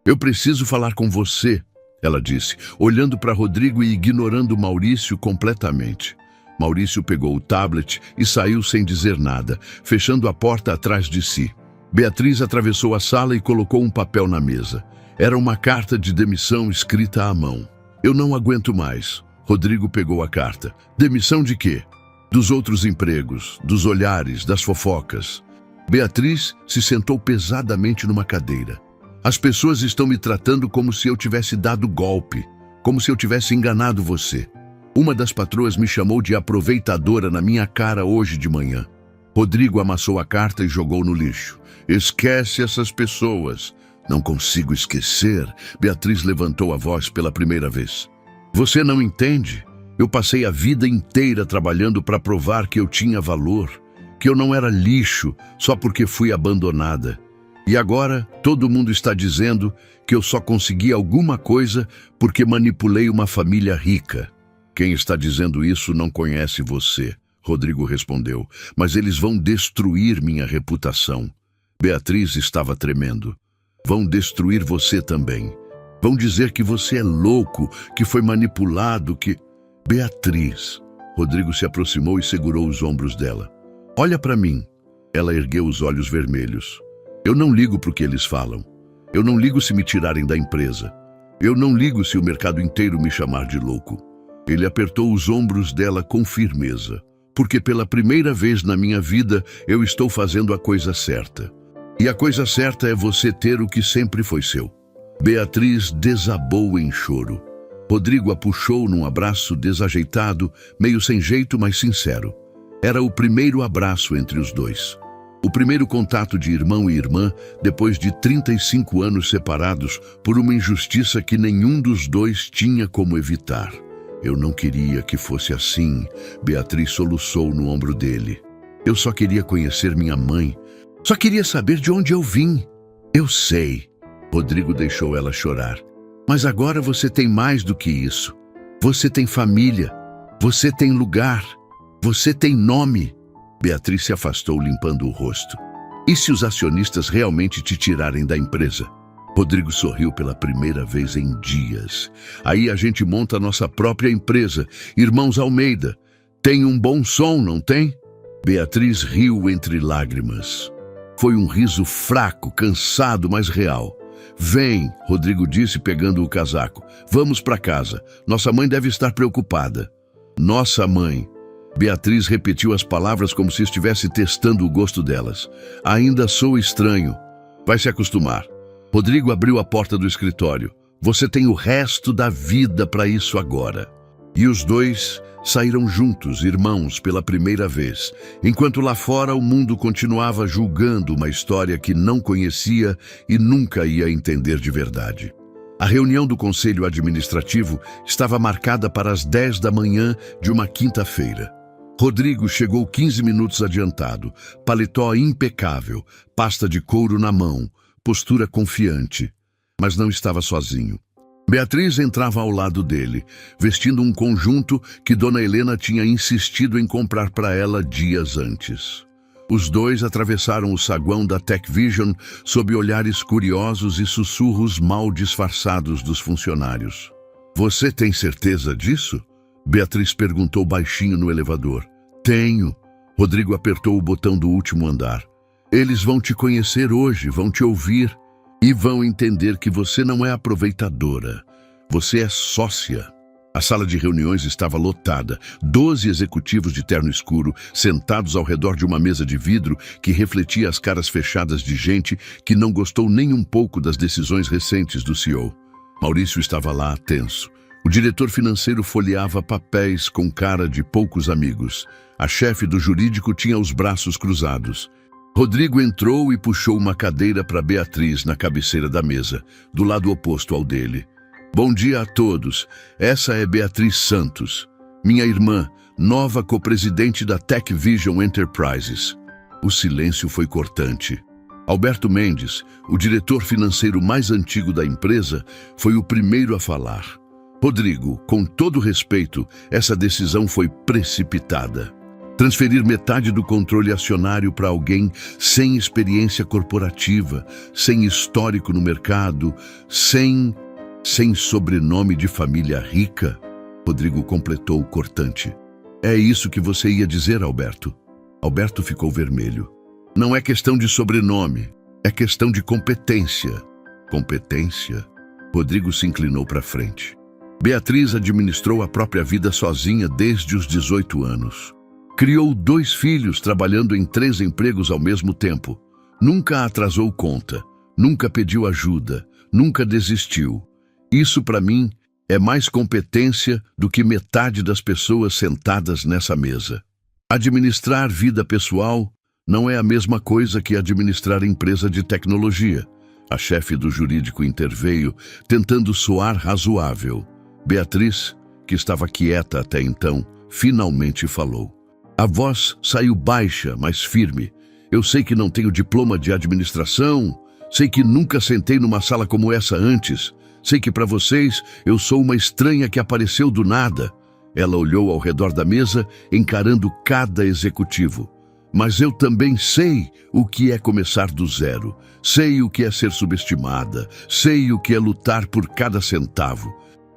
Eu preciso falar com você, ela disse, olhando para Rodrigo e ignorando Maurício completamente. Maurício pegou o tablet e saiu sem dizer nada, fechando a porta atrás de si. Beatriz atravessou a sala e colocou um papel na mesa. Era uma carta de demissão escrita à mão. Eu não aguento mais. Rodrigo pegou a carta. Demissão de quê? Dos outros empregos, dos olhares, das fofocas. Beatriz se sentou pesadamente numa cadeira. As pessoas estão me tratando como se eu tivesse dado golpe, como se eu tivesse enganado você. Uma das patroas me chamou de aproveitadora na minha cara hoje de manhã. Rodrigo amassou a carta e jogou no lixo. Esquece essas pessoas. Não consigo esquecer. Beatriz levantou a voz pela primeira vez. Você não entende? Eu passei a vida inteira trabalhando para provar que eu tinha valor, que eu não era lixo só porque fui abandonada. E agora todo mundo está dizendo que eu só consegui alguma coisa porque manipulei uma família rica. Quem está dizendo isso não conhece você, Rodrigo respondeu, mas eles vão destruir minha reputação. Beatriz estava tremendo. Vão destruir você também. Vão dizer que você é louco, que foi manipulado, que... Beatriz. Rodrigo se aproximou e segurou os ombros dela. Olha para mim. Ela ergueu os olhos vermelhos. Eu não ligo para o que eles falam. Eu não ligo se me tirarem da empresa. Eu não ligo se o mercado inteiro me chamar de louco. Ele apertou os ombros dela com firmeza, porque pela primeira vez na minha vida eu estou fazendo a coisa certa. E a coisa certa é você ter o que sempre foi seu. Beatriz desabou em choro. Rodrigo a puxou num abraço desajeitado, meio sem jeito, mas sincero. Era o primeiro abraço entre os dois. O primeiro contato de irmão e irmã depois de 35 anos separados por uma injustiça que nenhum dos dois tinha como evitar. Eu não queria que fosse assim, Beatriz soluçou no ombro dele. Eu só queria conhecer minha mãe. Só queria saber de onde eu vim. Eu sei. Rodrigo deixou ela chorar. Mas agora você tem mais do que isso. Você tem família. Você tem lugar. Você tem nome. Beatriz se afastou limpando o rosto. E se os acionistas realmente te tirarem da empresa? Rodrigo sorriu pela primeira vez em dias. Aí a gente monta a nossa própria empresa, Irmãos Almeida. Tem um bom som, não tem? Beatriz riu entre lágrimas. Foi um riso fraco, cansado, mas real. Vem, Rodrigo disse pegando o casaco. Vamos para casa. Nossa mãe deve estar preocupada. Nossa mãe. Beatriz repetiu as palavras como se estivesse testando o gosto delas. Ainda sou estranho. Vai se acostumar. Rodrigo abriu a porta do escritório. Você tem o resto da vida para isso agora. E os dois saíram juntos, irmãos, pela primeira vez, enquanto lá fora o mundo continuava julgando uma história que não conhecia e nunca ia entender de verdade. A reunião do Conselho Administrativo estava marcada para as 10 da manhã de uma quinta-feira. Rodrigo chegou 15 minutos adiantado, paletó impecável, pasta de couro na mão, postura confiante, mas não estava sozinho. Beatriz entrava ao lado dele, vestindo um conjunto que Dona Helena tinha insistido em comprar para ela dias antes. Os dois atravessaram o saguão da TechVision sob olhares curiosos e sussurros mal disfarçados dos funcionários. Você tem certeza disso? Beatriz perguntou baixinho no elevador. Tenho. Rodrigo apertou o botão do último andar. Eles vão te conhecer hoje, vão te ouvir e vão entender que você não é aproveitadora. Você é sócia. A sala de reuniões estava lotada. 12 executivos de terno escuro, sentados ao redor de uma mesa de vidro que refletia as caras fechadas de gente que não gostou nem um pouco das decisões recentes do CEO. Maurício estava lá, tenso. O diretor financeiro folheava papéis com cara de poucos amigos. A chefe do jurídico tinha os braços cruzados. Rodrigo entrou e puxou uma cadeira para Beatriz na cabeceira da mesa, do lado oposto ao dele. Bom dia a todos. Essa é Beatriz Santos, minha irmã, nova copresidente da TechVision Enterprises. O silêncio foi cortante. Alberto Mendes, o diretor financeiro mais antigo da empresa, foi o primeiro a falar. Rodrigo, com todo respeito, essa decisão foi precipitada. Transferir metade do controle acionário para alguém sem experiência corporativa, sem histórico no mercado, sem sobrenome de família rica, Rodrigo completou cortante. É isso que você ia dizer, Alberto? Alberto ficou vermelho. Não é questão de sobrenome, é questão de competência. Competência? Rodrigo se inclinou para frente. Beatriz administrou a própria vida sozinha desde os 18 anos. Criou 2 filhos trabalhando em 3 empregos ao mesmo tempo. Nunca atrasou conta, nunca pediu ajuda, nunca desistiu. Isso, para mim, é mais competência do que metade das pessoas sentadas nessa mesa. Administrar vida pessoal não é a mesma coisa que administrar empresa de tecnologia. A chefe do jurídico interveio, tentando soar razoável. Beatriz, que estava quieta até então, finalmente falou. A voz saiu baixa, mas firme. Eu sei que não tenho diploma de administração, sei que nunca sentei numa sala como essa antes, sei que para vocês eu sou uma estranha que apareceu do nada. Ela olhou ao redor da mesa, encarando cada executivo. Mas eu também sei o que é começar do zero, sei o que é ser subestimada, sei o que é lutar por cada centavo.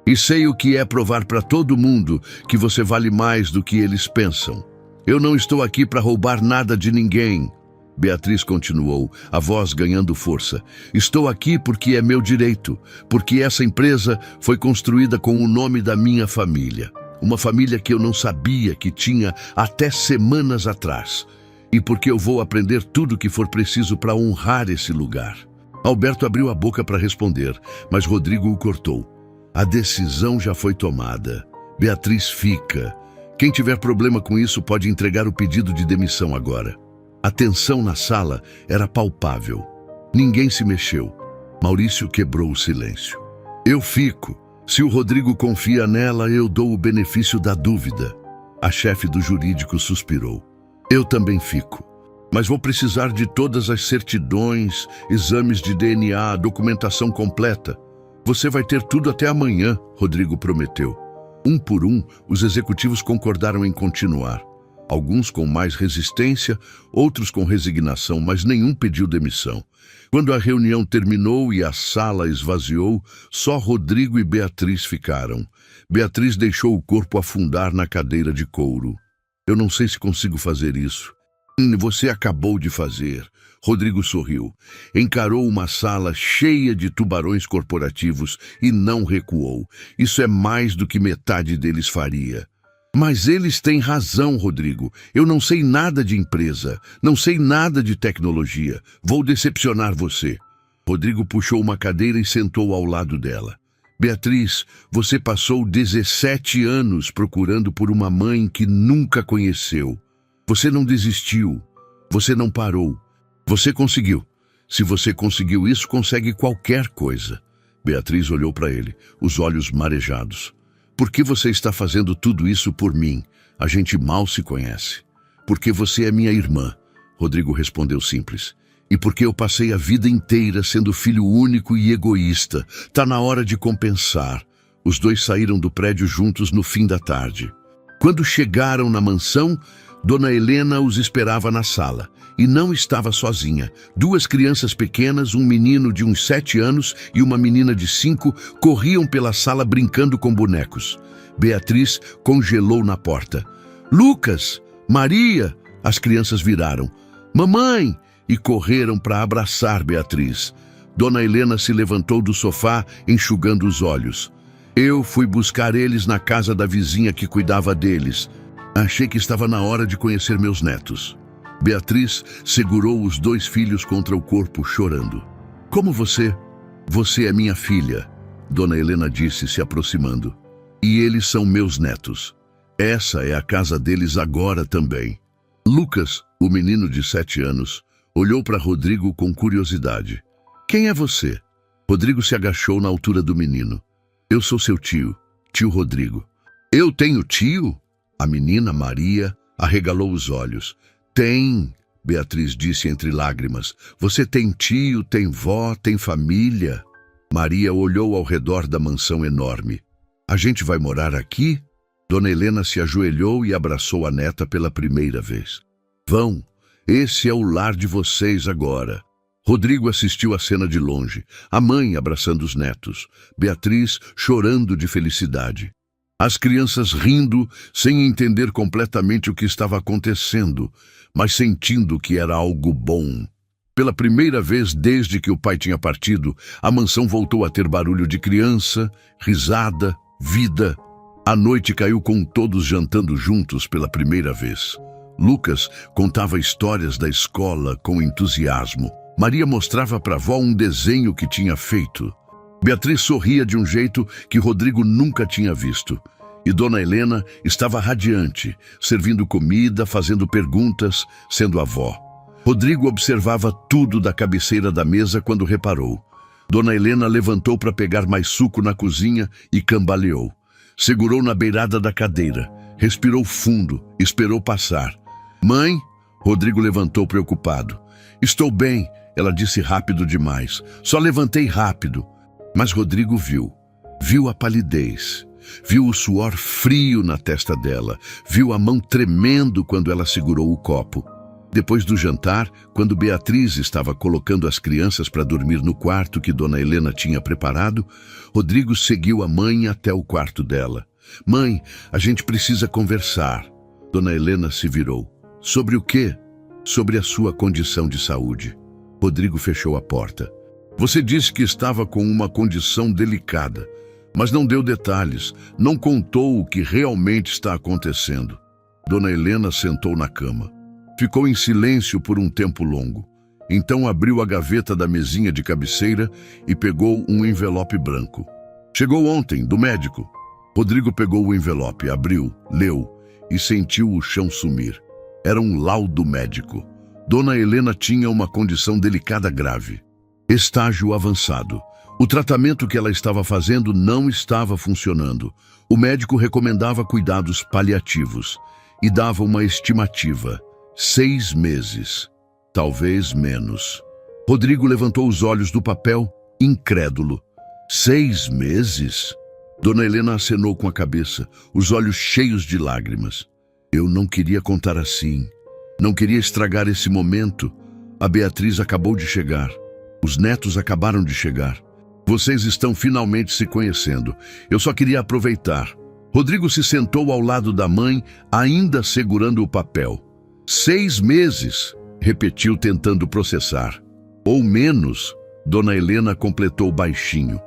E sei o que é provar para todo mundo que você vale mais do que eles pensam. Eu não estou aqui para roubar nada de ninguém. Beatriz continuou, a voz ganhando força. Estou aqui porque é meu direito, porque essa empresa foi construída com o nome da minha família. Uma família que eu não sabia que tinha até semanas atrás. E porque eu vou aprender tudo o que for preciso para honrar esse lugar. Alberto abriu a boca para responder, mas Rodrigo o cortou. A decisão já foi tomada. Beatriz fica. Quem tiver problema com isso pode entregar o pedido de demissão agora. A tensão na sala era palpável. Ninguém se mexeu. Maurício quebrou o silêncio. Eu fico. Se o Rodrigo confia nela, eu dou o benefício da dúvida. A chefe do jurídico suspirou. Eu também fico. Mas vou precisar de todas as certidões, exames de DNA, documentação completa. Você vai ter tudo até amanhã, Rodrigo prometeu. Um por um, os executivos concordaram em continuar. Alguns com mais resistência, outros com resignação, mas nenhum pediu demissão. Quando a reunião terminou e a sala esvaziou, só Rodrigo e Beatriz ficaram. Beatriz deixou o corpo afundar na cadeira de couro. Eu não sei se consigo fazer isso. Você acabou de fazer. Rodrigo sorriu. Encarou uma sala cheia de tubarões corporativos e não recuou. Isso é mais do que metade deles faria. Mas eles têm razão, Rodrigo. Eu não sei nada de empresa, não sei nada de tecnologia. Vou decepcionar você. Rodrigo puxou uma cadeira e sentou ao lado dela. Beatriz, você passou 17 anos procurando por uma mãe que nunca conheceu. Você não desistiu. Você não parou. Você conseguiu. Se você conseguiu isso, consegue qualquer coisa. Beatriz olhou para ele, os olhos marejados. Por que você está fazendo tudo isso por mim? A gente mal se conhece. Porque você é minha irmã, Rodrigo respondeu simples. E porque eu passei a vida inteira sendo filho único e egoísta. Tá na hora de compensar. Os dois saíram do prédio juntos no fim da tarde. Quando chegaram na mansão, Dona Helena os esperava na sala. E não estava sozinha. 2 crianças pequenas, um menino de uns 7 anos e uma menina de 5, corriam pela sala brincando com bonecos. Beatriz congelou na porta. Lucas! Maria! As crianças viraram. Mamãe! E correram para abraçar Beatriz. Dona Helena se levantou do sofá, enxugando os olhos. Eu fui buscar eles na casa da vizinha que cuidava deles. Achei que estava na hora de conhecer meus netos. Beatriz segurou os 2 filhos contra o corpo, chorando. Como você? Você é minha filha, Dona Helena disse, se aproximando. E eles são meus netos. Essa é a casa deles agora também. Lucas, o menino de 7 anos, olhou para Rodrigo com curiosidade. Quem é você? Rodrigo se agachou na altura do menino. Eu sou seu tio, tio Rodrigo. Eu tenho tio? A menina Maria arregalou os olhos. Tem, Beatriz disse entre lágrimas. Você tem tio, tem vó, tem família. Maria olhou ao redor da mansão enorme. A gente vai morar aqui? Dona Helena se ajoelhou e abraçou a neta pela primeira vez. Vão. Esse é o lar de vocês agora. Rodrigo assistiu a cena de longe, a mãe abraçando os netos, Beatriz chorando de felicidade. As crianças rindo, sem entender completamente o que estava acontecendo, mas sentindo que era algo bom. Pela primeira vez desde que o pai tinha partido, a mansão voltou a ter barulho de criança, risada, vida. A noite caiu com todos jantando juntos pela primeira vez. Lucas contava histórias da escola com entusiasmo. Maria mostrava para a avó um desenho que tinha feito. Beatriz sorria de um jeito que Rodrigo nunca tinha visto. E Dona Helena estava radiante, servindo comida, fazendo perguntas, sendo avó. Rodrigo observava tudo da cabeceira da mesa quando reparou. Dona Helena levantou para pegar mais suco na cozinha e cambaleou. Segurou na beirada da cadeira, respirou fundo, esperou passar. Mãe? Rodrigo levantou preocupado. Estou bem, ela disse rápido demais. Só levantei rápido. Mas Rodrigo viu a palidez. Viu o suor frio na testa dela, viu a mão tremendo quando ela segurou o copo. Depois do jantar, quando Beatriz estava colocando as crianças para dormir no quarto que Dona Helena tinha preparado, Rodrigo seguiu a mãe até o quarto dela. Mãe, a gente precisa conversar. Dona Helena se virou. Sobre o quê? Sobre a sua condição de saúde. Rodrigo fechou a porta. Você disse que estava com uma condição delicada, mas não deu detalhes, não contou o que realmente está acontecendo. Dona Helena sentou na cama. Ficou em silêncio por um tempo longo. Então abriu a gaveta da mesinha de cabeceira e pegou um envelope branco. Chegou ontem, do médico. Rodrigo pegou o envelope, abriu, leu e sentiu o chão sumir. Era um laudo médico. Dona Helena tinha uma condição delicada grave. Estágio avançado. O tratamento que ela estava fazendo não estava funcionando. O médico recomendava cuidados paliativos e dava uma estimativa. 6 meses, talvez menos. Rodrigo levantou os olhos do papel, incrédulo. 6 meses? Dona Helena acenou com a cabeça, os olhos cheios de lágrimas. Eu não queria contar assim. Não queria estragar esse momento. A Beatriz acabou de chegar. Os netos acabaram de chegar. Vocês estão finalmente se conhecendo. Eu só queria aproveitar. Rodrigo se sentou ao lado da mãe, ainda segurando o papel. 6 meses, repetiu tentando processar. Ou menos, Dona Helena completou baixinho.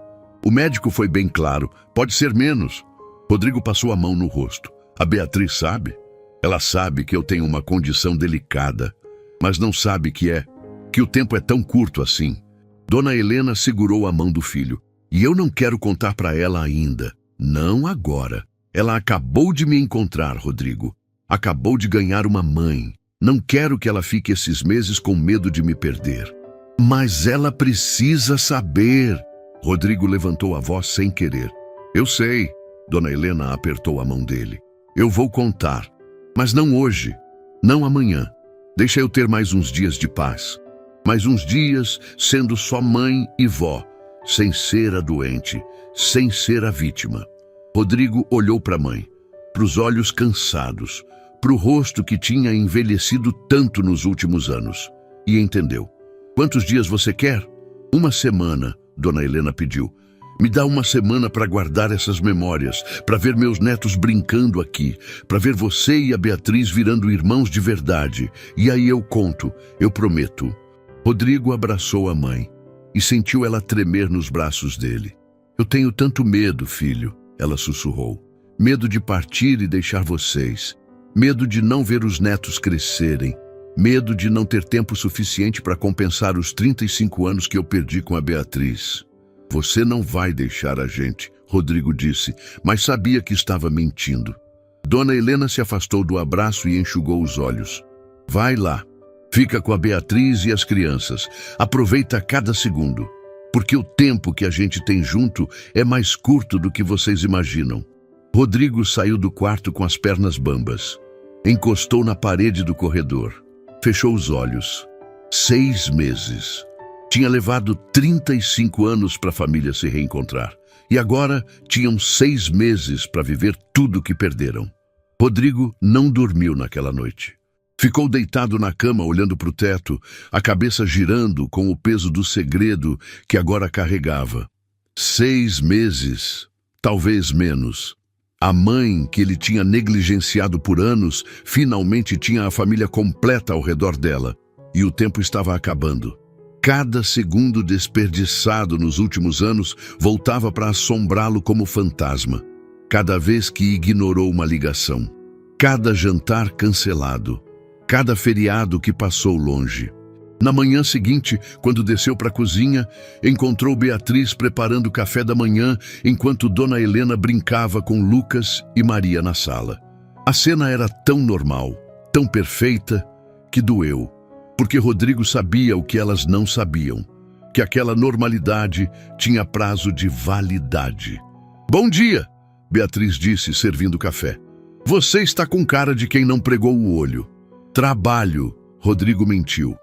O médico foi bem claro, pode ser menos. Rodrigo passou a mão no rosto. A Beatriz sabe? Ela sabe que eu tenho uma condição delicada, mas não sabe que o tempo é tão curto assim. Dona Helena segurou a mão do filho. E eu não quero contar para ela ainda. Não agora. Ela acabou de me encontrar, Rodrigo. Acabou de ganhar uma mãe. Não quero que ela fique esses meses com medo de me perder. Mas ela precisa saber. Rodrigo levantou a voz sem querer. Eu sei. Dona Helena apertou a mão dele. Eu vou contar. Mas não hoje. Não amanhã. Deixa eu ter mais uns dias de paz. Mais uns dias sendo só mãe e vó. Sem ser a doente. Sem ser a vítima. Rodrigo olhou para a mãe. Para os olhos cansados. Para o rosto que tinha envelhecido tanto nos últimos anos. E entendeu. Quantos dias você quer? 1 semana, Dona Helena pediu. Me dá 1 semana para guardar essas memórias, para ver meus netos brincando aqui, para ver você e a Beatriz virando irmãos de verdade. E aí eu conto, eu prometo. Rodrigo abraçou a mãe e sentiu ela tremer nos braços dele. Eu tenho tanto medo, filho, ela sussurrou. Medo de partir e deixar vocês. Medo de não ver os netos crescerem. Medo de não ter tempo suficiente para compensar os 35 anos que eu perdi com a Beatriz. Você não vai deixar a gente, Rodrigo disse, mas sabia que estava mentindo. Dona Helena se afastou do abraço e enxugou os olhos. Vai lá. Fica com a Beatriz e as crianças. Aproveita cada segundo. Porque o tempo que a gente tem junto é mais curto do que vocês imaginam. Rodrigo saiu do quarto com as pernas bambas. Encostou na parede do corredor. Fechou os olhos. 6 meses. Tinha levado 35 anos para a família se reencontrar. E agora tinham 6 meses para viver tudo que perderam. Rodrigo não dormiu naquela noite. Ficou deitado na cama olhando para o teto, a cabeça girando com o peso do segredo que agora carregava. 6 meses, talvez menos. A mãe, que ele tinha negligenciado por anos, finalmente tinha a família completa ao redor dela. E o tempo estava acabando. Cada segundo desperdiçado nos últimos anos voltava para assombrá-lo como fantasma. Cada vez que ignorou uma ligação. Cada jantar cancelado. Cada feriado que passou longe. Na manhã seguinte, quando desceu para a cozinha, encontrou Beatriz preparando o café da manhã enquanto Dona Helena brincava com Lucas e Maria na sala. A cena era tão normal, tão perfeita, que doeu, porque Rodrigo sabia o que elas não sabiam, que aquela normalidade tinha prazo de validade. "Bom dia", Beatriz disse, servindo café. "Você está com cara de quem não pregou o olho." "Trabalho", Rodrigo mentiu.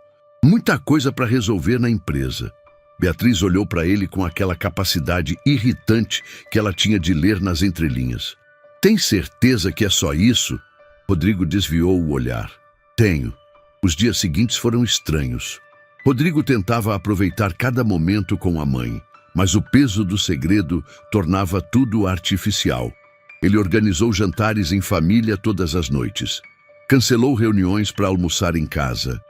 "Muita coisa para resolver na empresa." Beatriz olhou para ele com aquela capacidade irritante que ela tinha de ler nas entrelinhas. "Tem certeza que é só isso?" Rodrigo desviou o olhar. "Tenho." Os dias seguintes foram estranhos. Rodrigo tentava aproveitar cada momento com a mãe, mas o peso do segredo tornava tudo artificial. Ele organizou jantares em família todas as noites. Cancelou reuniões para almoçar em casa.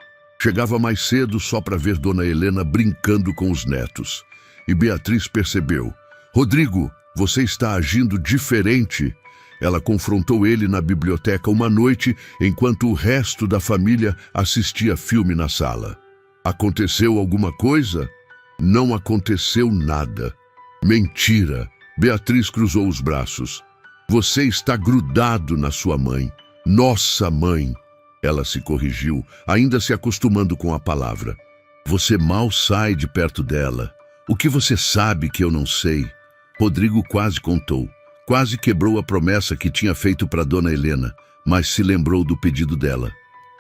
Chegava mais cedo só para ver Dona Helena brincando com os netos. E Beatriz percebeu. "Rodrigo, você está agindo diferente." Ela confrontou ele na biblioteca uma noite, enquanto o resto da família assistia filme na sala. "Aconteceu alguma coisa?" "Não aconteceu nada." "Mentira." Beatriz cruzou os braços. "Você está grudado na sua mãe." "Nossa mãe." Ela se corrigiu, ainda se acostumando com a palavra. "Você mal sai de perto dela. O que você sabe que eu não sei?" Rodrigo quase contou. Quase quebrou a promessa que tinha feito para Dona Helena, mas se lembrou do pedido dela.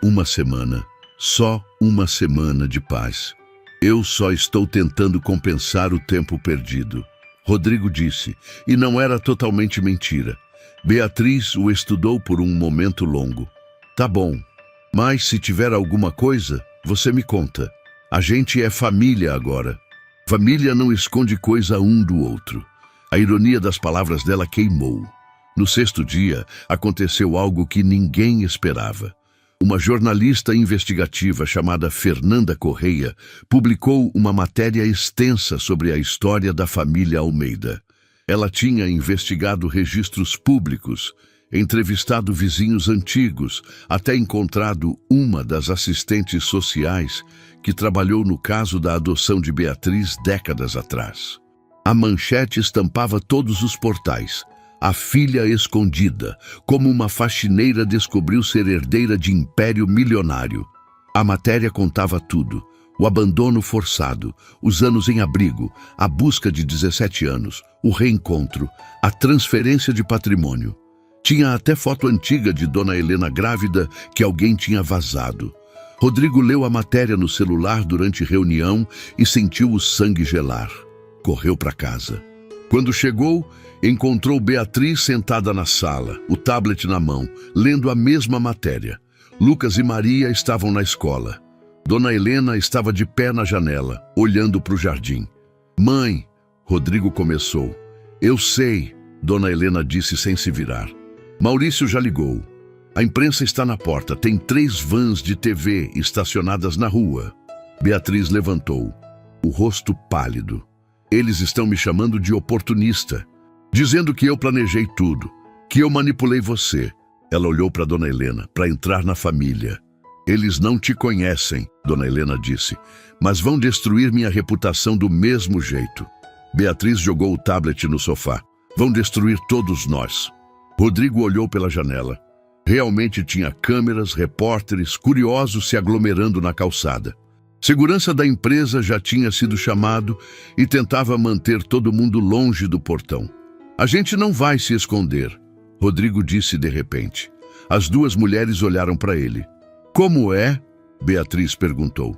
Uma semana. Só uma semana de paz. "Eu só estou tentando compensar o tempo perdido." Rodrigo disse, e não era totalmente mentira. Beatriz o estudou por um momento longo. "Tá bom. Mas se tiver alguma coisa, você me conta. A gente é família agora." Família não esconde coisa um do outro. A ironia das palavras dela queimou. No sexto dia, aconteceu algo que ninguém esperava. Uma jornalista investigativa chamada Fernanda Correia publicou uma matéria extensa sobre a história da família Almeida. Ela tinha investigado registros públicos, entrevistado vizinhos antigos, até encontrado uma das assistentes sociais que trabalhou no caso da adoção de Beatriz décadas atrás. A manchete estampava todos os portais. "A filha escondida, como uma faxineira descobriu ser herdeira de império milionário." A matéria contava tudo. O abandono forçado, os anos em abrigo, a busca de 17 anos, o reencontro, a transferência de patrimônio. Tinha até foto antiga de Dona Helena grávida que alguém tinha vazado. Rodrigo leu a matéria no celular durante reunião e sentiu o sangue gelar. Correu para casa. Quando chegou, encontrou Beatriz sentada na sala, o tablet na mão, lendo a mesma matéria. Lucas e Maria estavam na escola. Dona Helena estava de pé na janela, olhando para o jardim. "Mãe", Rodrigo começou. "Eu sei", Dona Helena disse sem se virar. "Maurício já ligou. A imprensa está na porta. Tem 3 vans de TV estacionadas na rua." Beatriz levantou, o rosto pálido. "Eles estão me chamando de oportunista, dizendo que eu planejei tudo, que eu manipulei você." Ela olhou para Dona Helena, para entrar na família. "Eles não te conhecem", Dona Helena disse, "mas vão destruir minha reputação do mesmo jeito." Beatriz jogou o tablet no sofá. "Vão destruir todos nós." Rodrigo olhou pela janela. Realmente tinha câmeras, repórteres, curiosos se aglomerando na calçada. Segurança da empresa já tinha sido chamado e tentava manter todo mundo longe do portão. "A gente não vai se esconder", Rodrigo disse de repente. As 2 mulheres olharam para ele. "Como é?" Beatriz perguntou.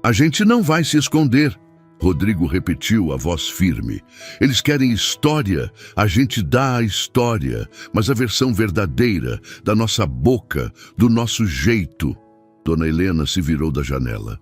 "A gente não vai se esconder", Rodrigo repetiu, a voz firme. "Eles querem história, a gente dá a história, mas a versão verdadeira, da nossa boca, do nosso jeito." Dona Helena se virou da janela.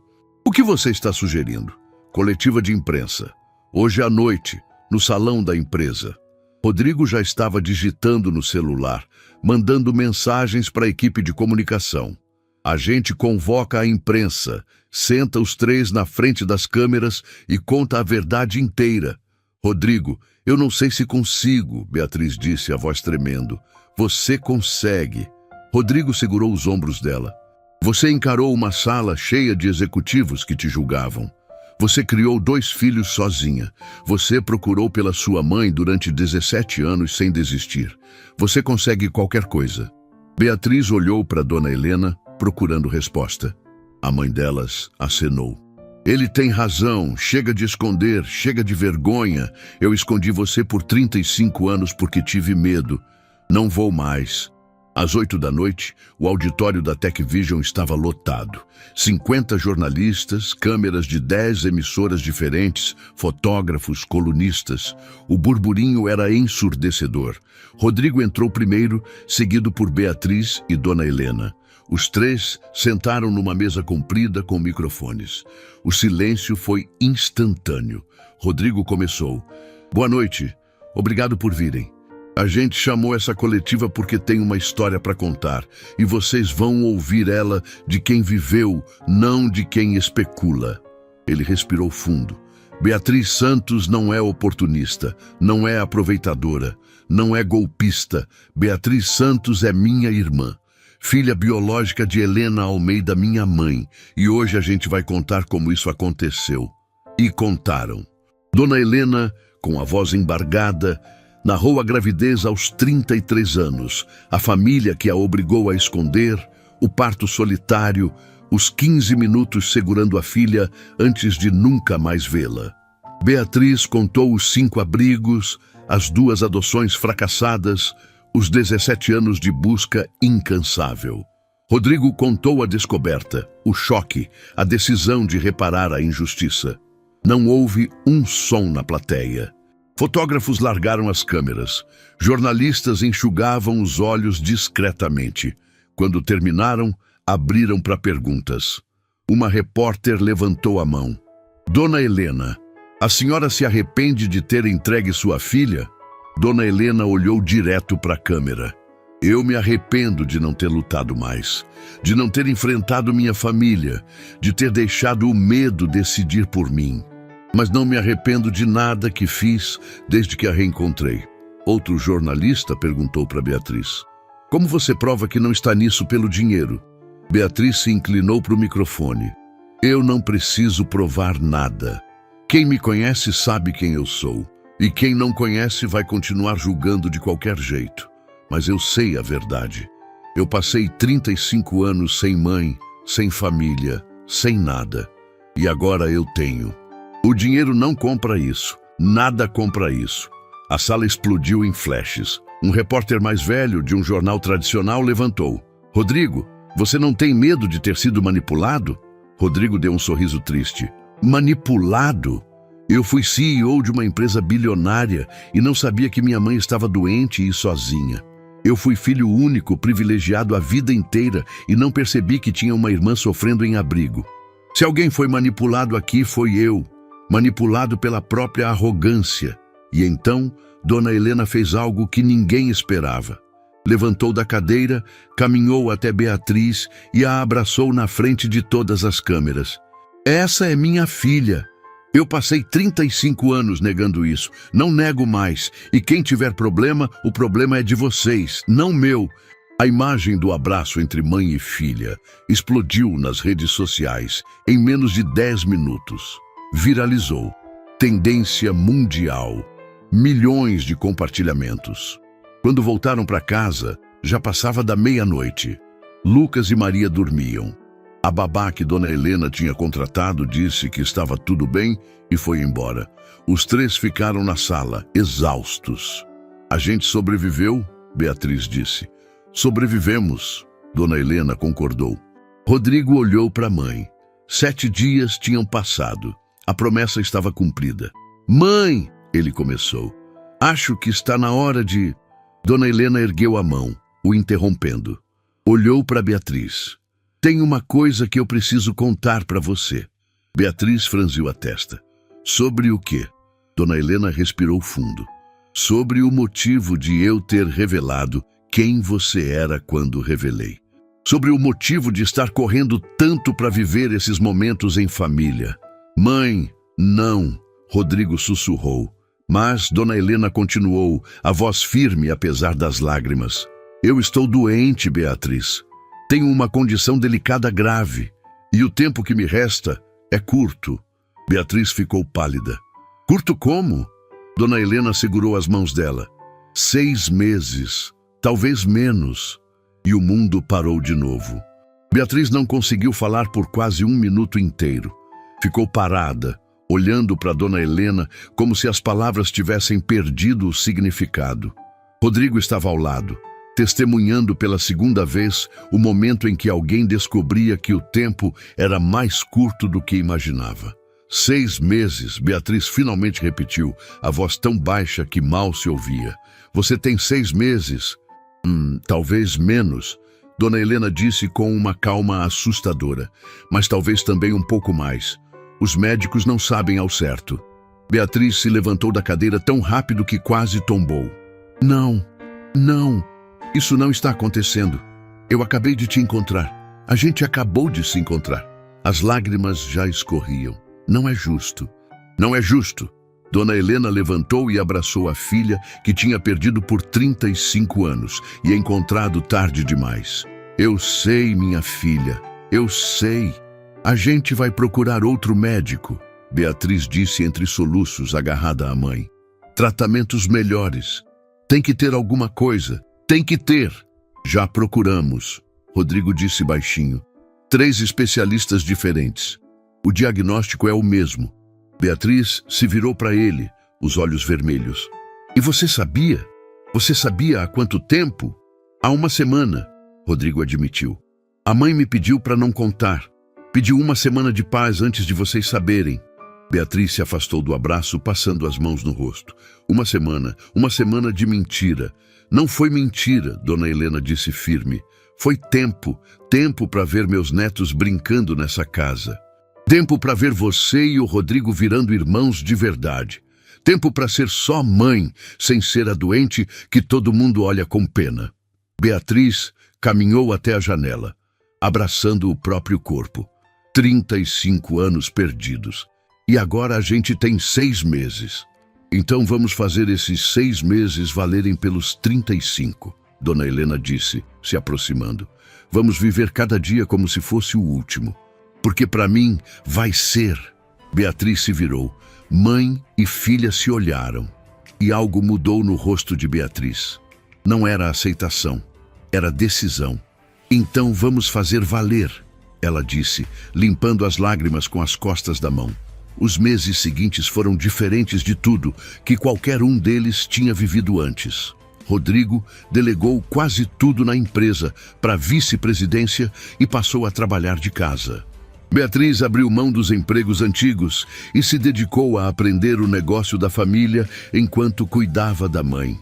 "O que você está sugerindo?" "Coletiva de imprensa. Hoje à noite, no salão da empresa." Rodrigo já estava digitando no celular, mandando mensagens para a equipe de comunicação. "A gente convoca a imprensa, senta os 3 na frente das câmeras e conta a verdade inteira." "Rodrigo, eu não sei se consigo", Beatriz disse, a voz tremendo. "Você consegue." Rodrigo segurou os ombros dela. Você encarou uma sala cheia de executivos que te julgavam. Você criou 2 filhos sozinha. Você procurou pela sua mãe durante 17 anos sem desistir. Você consegue qualquer coisa. Beatriz olhou para Dona Helena, procurando resposta. A mãe delas acenou. Ele tem razão, chega de esconder, chega de vergonha. Eu escondi você por 35 anos porque tive medo. Não vou mais. Às 8 da noite, o auditório da TechVision estava lotado. 50 jornalistas, câmeras de 10 emissoras diferentes, fotógrafos, colunistas. O burburinho era ensurdecedor. Rodrigo entrou primeiro, seguido por Beatriz e Dona Helena. Os 3 sentaram numa mesa comprida com microfones. O silêncio foi instantâneo. Rodrigo começou. Boa noite. Obrigado por virem. A gente chamou essa coletiva porque tem uma história para contar, e vocês vão ouvir ela de quem viveu, não de quem especula. Ele respirou fundo. Beatriz Santos não é oportunista, não é aproveitadora, não é golpista. Beatriz Santos é minha irmã, filha biológica de Helena Almeida, minha mãe, e hoje a gente vai contar como isso aconteceu. E contaram. Dona Helena, com a voz embargada, narrou a gravidez aos 33 anos, a família que a obrigou a esconder, o parto solitário, os 15 minutos segurando a filha antes de nunca mais vê-la. Beatriz contou os 5 abrigos, as 2 adoções fracassadas, os 17 anos de busca incansável. Rodrigo contou a descoberta, o choque, a decisão de reparar a injustiça. Não houve um som na plateia. Fotógrafos largaram as câmeras. Jornalistas enxugavam os olhos discretamente. Quando terminaram, abriram para perguntas. Uma repórter levantou a mão. Dona Helena, a senhora se arrepende de ter entregue sua filha? Dona Helena olhou direto para a câmera. Eu me arrependo de não ter lutado mais, de não ter enfrentado minha família, de ter deixado o medo decidir por mim. Mas não me arrependo de nada que fiz desde que a reencontrei. Outro jornalista perguntou para Beatriz. Como você prova que não está nisso pelo dinheiro? Beatriz se inclinou para o microfone. Eu não preciso provar nada. Quem me conhece sabe quem eu sou. E quem não conhece vai continuar julgando de qualquer jeito. Mas eu sei a verdade. Eu passei 35 anos sem mãe, sem família, sem nada. E agora eu tenho. O dinheiro não compra isso. Nada compra isso. A sala explodiu em flashes. Um repórter mais velho de um jornal tradicional levantou. Rodrigo, você não tem medo de ter sido manipulado? Rodrigo deu um sorriso triste. Manipulado? Eu fui CEO de uma empresa bilionária e não sabia que minha mãe estava doente e sozinha. Eu fui filho único, privilegiado a vida inteira e não percebi que tinha uma irmã sofrendo em abrigo. Se alguém foi manipulado aqui, foi eu. Manipulado pela própria arrogância. E então, Dona Helena fez algo que ninguém esperava. Levantou da cadeira, caminhou até Beatriz e a abraçou na frente de todas as câmeras. Essa é minha filha. Eu passei 35 anos negando isso. Não nego mais. E quem tiver problema, o problema é de vocês, não meu. A imagem do abraço entre mãe e filha explodiu nas redes sociais em menos de 10 minutos. Viralizou. Tendência mundial. Milhões de compartilhamentos. Quando voltaram para casa, já passava da meia-noite. Lucas e Maria dormiam. A babá que Dona Helena tinha contratado disse que estava tudo bem e foi embora. Os 3 ficaram na sala, exaustos. A gente sobreviveu, Beatriz disse. Sobrevivemos, Dona Helena concordou. Rodrigo olhou para a mãe. 7 dias tinham passado. A promessa estava cumprida. Mãe, ele começou. Acho que está na hora de... Dona Helena ergueu a mão, o interrompendo. Olhou para Beatriz. Tem uma coisa que eu preciso contar para você. Beatriz franziu a testa. Sobre o quê? Dona Helena respirou fundo. Sobre o motivo de eu ter revelado quem você era quando revelei. Sobre o motivo de estar correndo tanto para viver esses momentos em família. Mãe, não, Rodrigo sussurrou. Mas Dona Helena continuou, a voz firme apesar das lágrimas. Eu estou doente, Beatriz. Tenho uma condição delicada grave, e o tempo que me resta é curto. Beatriz ficou pálida. Curto como? Dona Helena segurou as mãos dela. 6 meses, talvez menos. E o mundo parou de novo. Beatriz não conseguiu falar por quase 1 minuto inteiro. Ficou parada, olhando para Dona Helena como se as palavras tivessem perdido o significado. Rodrigo estava ao lado, testemunhando pela segunda vez o momento em que alguém descobria que o tempo era mais curto do que imaginava. 6 meses, Beatriz finalmente repetiu, a voz tão baixa que mal se ouvia. Você tem 6 meses? Talvez menos, Dona Helena disse com uma calma assustadora, mas talvez também um pouco mais. Os médicos não sabem ao certo. Beatriz se levantou da cadeira tão rápido que quase tombou. Não, isso não está acontecendo. Eu acabei de te encontrar. A gente acabou de se encontrar. As lágrimas já escorriam. Não é justo. Não é justo. Dona Helena levantou e abraçou a filha, que tinha perdido por 35 anos e encontrado tarde demais. Eu sei, minha filha, eu sei. A gente vai procurar outro médico, Beatriz disse entre soluços, agarrada à mãe. Tratamentos melhores. Tem que ter alguma coisa. Tem que ter. Já procuramos, Rodrigo disse baixinho. 3 especialistas diferentes. O diagnóstico é o mesmo. Beatriz se virou para ele, os olhos vermelhos. E você sabia? Você sabia há quanto tempo? Há 1 semana, Rodrigo admitiu. A mãe me pediu para não contar. Pediu 1 semana de paz antes de vocês saberem. Beatriz se afastou do abraço, passando as mãos no rosto. 1 semana de mentira. Não foi mentira, Dona Helena disse firme. Foi tempo para ver meus netos brincando nessa casa. Tempo para ver você e o Rodrigo virando irmãos de verdade. Tempo para ser só mãe, sem ser a doente que todo mundo olha com pena. Beatriz caminhou até a janela, abraçando o próprio corpo. 35 anos perdidos. E agora a gente tem 6 meses. Então vamos fazer esses 6 meses valerem pelos 35, Dona Helena disse, se aproximando. Vamos viver cada dia como se fosse o último. Porque para mim vai ser. Beatriz se virou. Mãe e filha se olharam. E algo mudou no rosto de Beatriz. Não era aceitação, era decisão. Então vamos fazer valer, ela disse, limpando as lágrimas com as costas da mão. Os meses seguintes foram diferentes de tudo que qualquer um deles tinha vivido antes. Rodrigo delegou quase tudo na empresa para a vice-presidência e passou a trabalhar de casa. Beatriz abriu mão dos empregos antigos e se dedicou a aprender o negócio da família enquanto cuidava da mãe.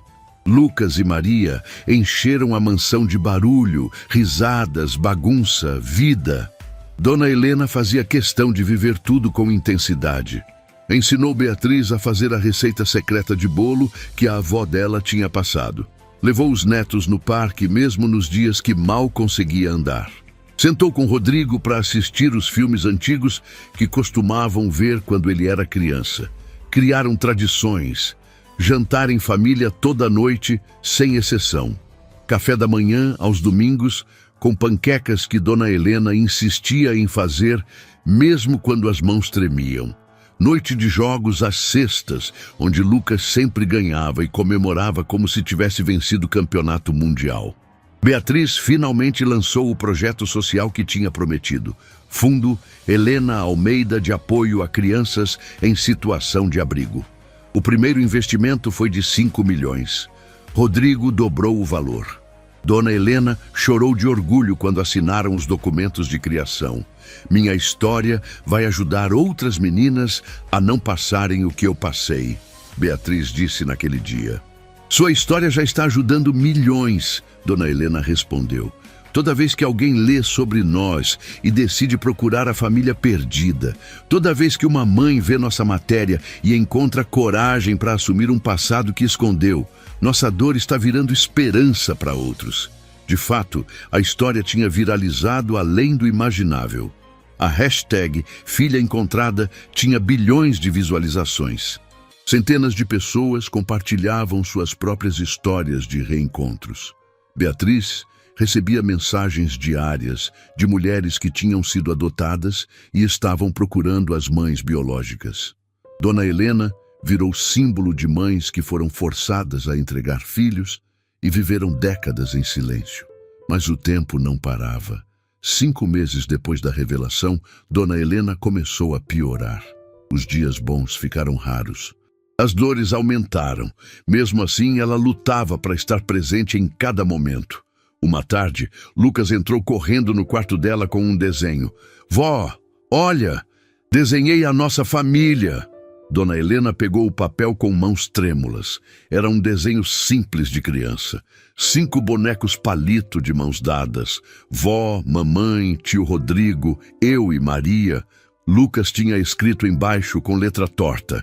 Lucas e Maria encheram a mansão de barulho, risadas, bagunça, vida. Dona Helena fazia questão de viver tudo com intensidade. Ensinou Beatriz a fazer a receita secreta de bolo que a avó dela tinha passado. Levou os netos no parque mesmo nos dias que mal conseguia andar. Sentou com Rodrigo para assistir os filmes antigos que costumavam ver quando ele era criança. Criaram tradições. Jantar em família toda noite, sem exceção. Café da manhã, aos domingos, com panquecas que Dona Helena insistia em fazer, mesmo quando as mãos tremiam. Noite de jogos às sextas, onde Lucas sempre ganhava e comemorava como se tivesse vencido o campeonato mundial. Beatriz finalmente lançou o projeto social que tinha prometido. Fundo Helena Almeida de Apoio a Crianças em Situação de Abrigo. O primeiro investimento foi de 5 milhões. Rodrigo dobrou o valor. Dona Helena chorou de orgulho quando assinaram os documentos de criação. Minha história vai ajudar outras meninas a não passarem o que eu passei, Beatriz disse naquele dia. Sua história já está ajudando milhões, Dona Helena respondeu. Toda vez que alguém lê sobre nós e decide procurar a família perdida, toda vez que uma mãe vê nossa matéria e encontra coragem para assumir um passado que escondeu, nossa dor está virando esperança para outros. De fato, a história tinha viralizado além do imaginável. A hashtag Filha Encontrada tinha bilhões de visualizações. Centenas de pessoas compartilhavam suas próprias histórias de reencontros. Beatriz Recebia mensagens diárias de mulheres que tinham sido adotadas e estavam procurando as mães biológicas. Dona Helena virou símbolo de mães que foram forçadas a entregar filhos e viveram décadas em silêncio. Mas o tempo não parava. 5 meses depois da revelação, Dona Helena começou a piorar. Os dias bons ficaram raros. As dores aumentaram. Mesmo assim, ela lutava para estar presente em cada momento. Uma tarde, Lucas entrou correndo no quarto dela com um desenho. "Vó, olha, desenhei a nossa família." Dona Helena pegou o papel com mãos trêmulas. Era um desenho simples de criança. 5 bonecos palito de mãos dadas. Vó, mamãe, tio Rodrigo, eu e Maria. Lucas tinha escrito embaixo com letra torta: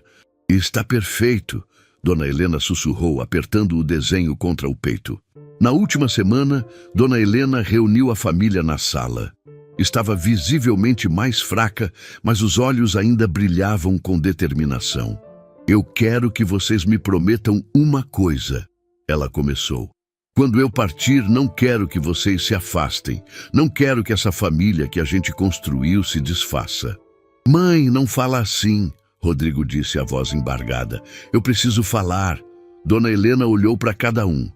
"Está perfeito." Dona Helena sussurrou, apertando o desenho contra o peito. Na última semana, Dona Helena reuniu a família na sala. Estava visivelmente mais fraca, mas os olhos ainda brilhavam com determinação. "Eu quero que vocês me prometam uma coisa," ela começou. "Quando eu partir, não quero que vocês se afastem. Não quero que essa família que a gente construiu se desfaça." "Mãe, não fala assim," Rodrigo disse, a voz embargada. "Eu preciso falar." Dona Helena olhou para cada um.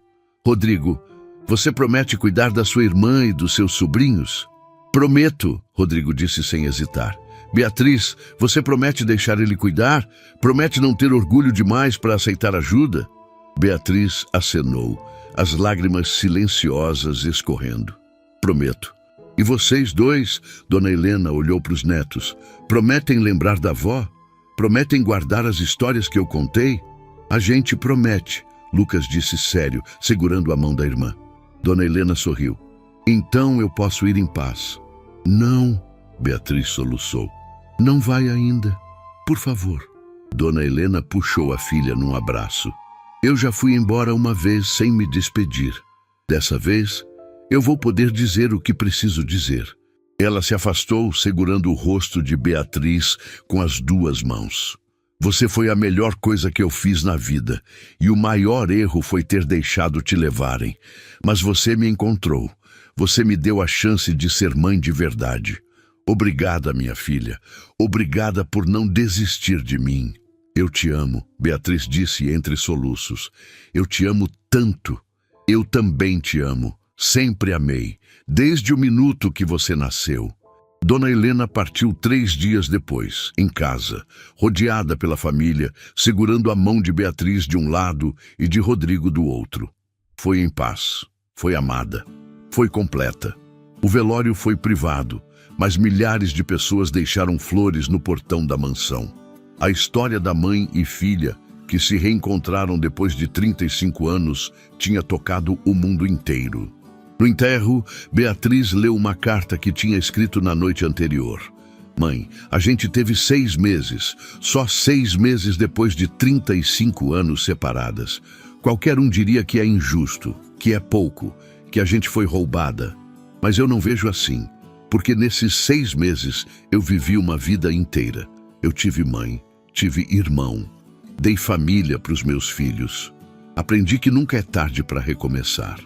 "Rodrigo, você promete cuidar da sua irmã e dos seus sobrinhos?" "Prometo," Rodrigo disse sem hesitar. "Beatriz, você promete deixar ele cuidar? Promete não ter orgulho demais para aceitar ajuda?" Beatriz acenou, as lágrimas silenciosas escorrendo. "Prometo." "E vocês dois?" Dona Helena olhou para os netos. "Prometem lembrar da avó? Prometem guardar as histórias que eu contei?" "A gente promete," Lucas disse sério, segurando a mão da irmã. Dona Helena sorriu. "Então eu posso ir em paz." "Não," Beatriz soluçou. "Não vai ainda. Por favor." Dona Helena puxou a filha num abraço. "Eu já fui embora uma vez sem me despedir. Dessa vez, eu vou poder dizer o que preciso dizer." Ela se afastou, segurando o rosto de Beatriz com as 2 mãos. "Você foi a melhor coisa que eu fiz na vida, e o maior erro foi ter deixado te levarem. Mas você me encontrou. Você me deu a chance de ser mãe de verdade. Obrigada, minha filha. Obrigada por não desistir de mim." "Eu te amo," Beatriz disse entre soluços. "Eu te amo tanto." "Eu também te amo. Sempre amei, desde o minuto que você nasceu." Dona Helena partiu 3 dias depois, em casa, rodeada pela família, segurando a mão de Beatriz de um lado e de Rodrigo do outro. Foi em paz, foi amada, foi completa. O velório foi privado, mas milhares de pessoas deixaram flores no portão da mansão. A história da mãe e filha, que se reencontraram depois de 35 anos, tinha tocado o mundo inteiro. No enterro, Beatriz leu uma carta que tinha escrito na noite anterior. "Mãe, a gente teve 6 meses, só 6 meses depois de 35 anos separadas. Qualquer um diria que é injusto, que é pouco, que a gente foi roubada. Mas eu não vejo assim, porque nesses 6 meses eu vivi uma vida inteira. Eu tive mãe, tive irmão, dei família para os meus filhos. Aprendi que nunca é tarde para recomeçar.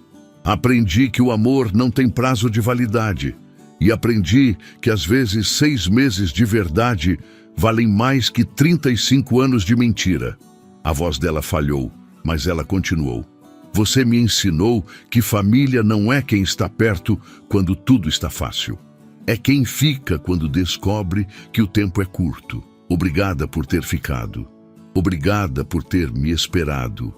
Aprendi que o amor não tem prazo de validade. E aprendi que às vezes 6 meses de verdade valem mais que 35 anos de mentira." A voz dela falhou, mas ela continuou. "Você me ensinou que família não é quem está perto quando tudo está fácil. É quem fica quando descobre que o tempo é curto. Obrigada por ter ficado. Obrigada por ter me esperado.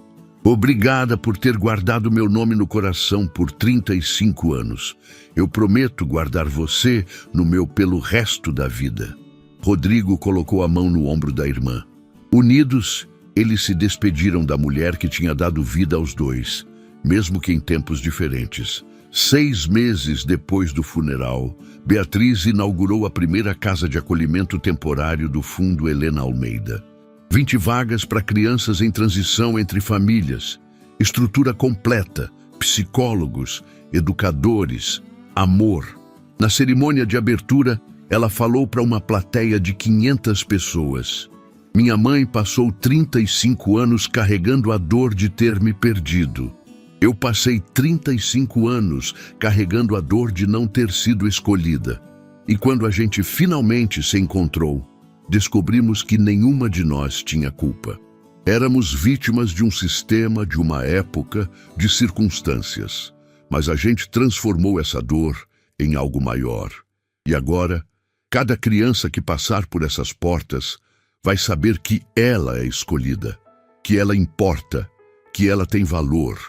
Obrigada por ter guardado meu nome no coração por 35 anos. Eu prometo guardar você no meu pelo resto da vida." Rodrigo colocou a mão no ombro da irmã. Unidos, eles se despediram da mulher que tinha dado vida aos dois, mesmo que em tempos diferentes. 6 meses depois do funeral, Beatriz inaugurou a primeira casa de acolhimento temporário do Fundo Helena Almeida. 20 vagas para crianças em transição entre famílias, estrutura completa, psicólogos, educadores, amor. Na cerimônia de abertura, ela falou para uma plateia de 500 pessoas. "Minha mãe passou 35 anos carregando a dor de ter me perdido. Eu passei 35 anos carregando a dor de não ter sido escolhida. E quando a gente finalmente se encontrou, descobrimos que nenhuma de nós tinha culpa. Éramos vítimas de um sistema, de uma época, de circunstâncias. Mas a gente transformou essa dor em algo maior. E agora, cada criança que passar por essas portas vai saber que ela é escolhida, que ela importa, que ela tem valor.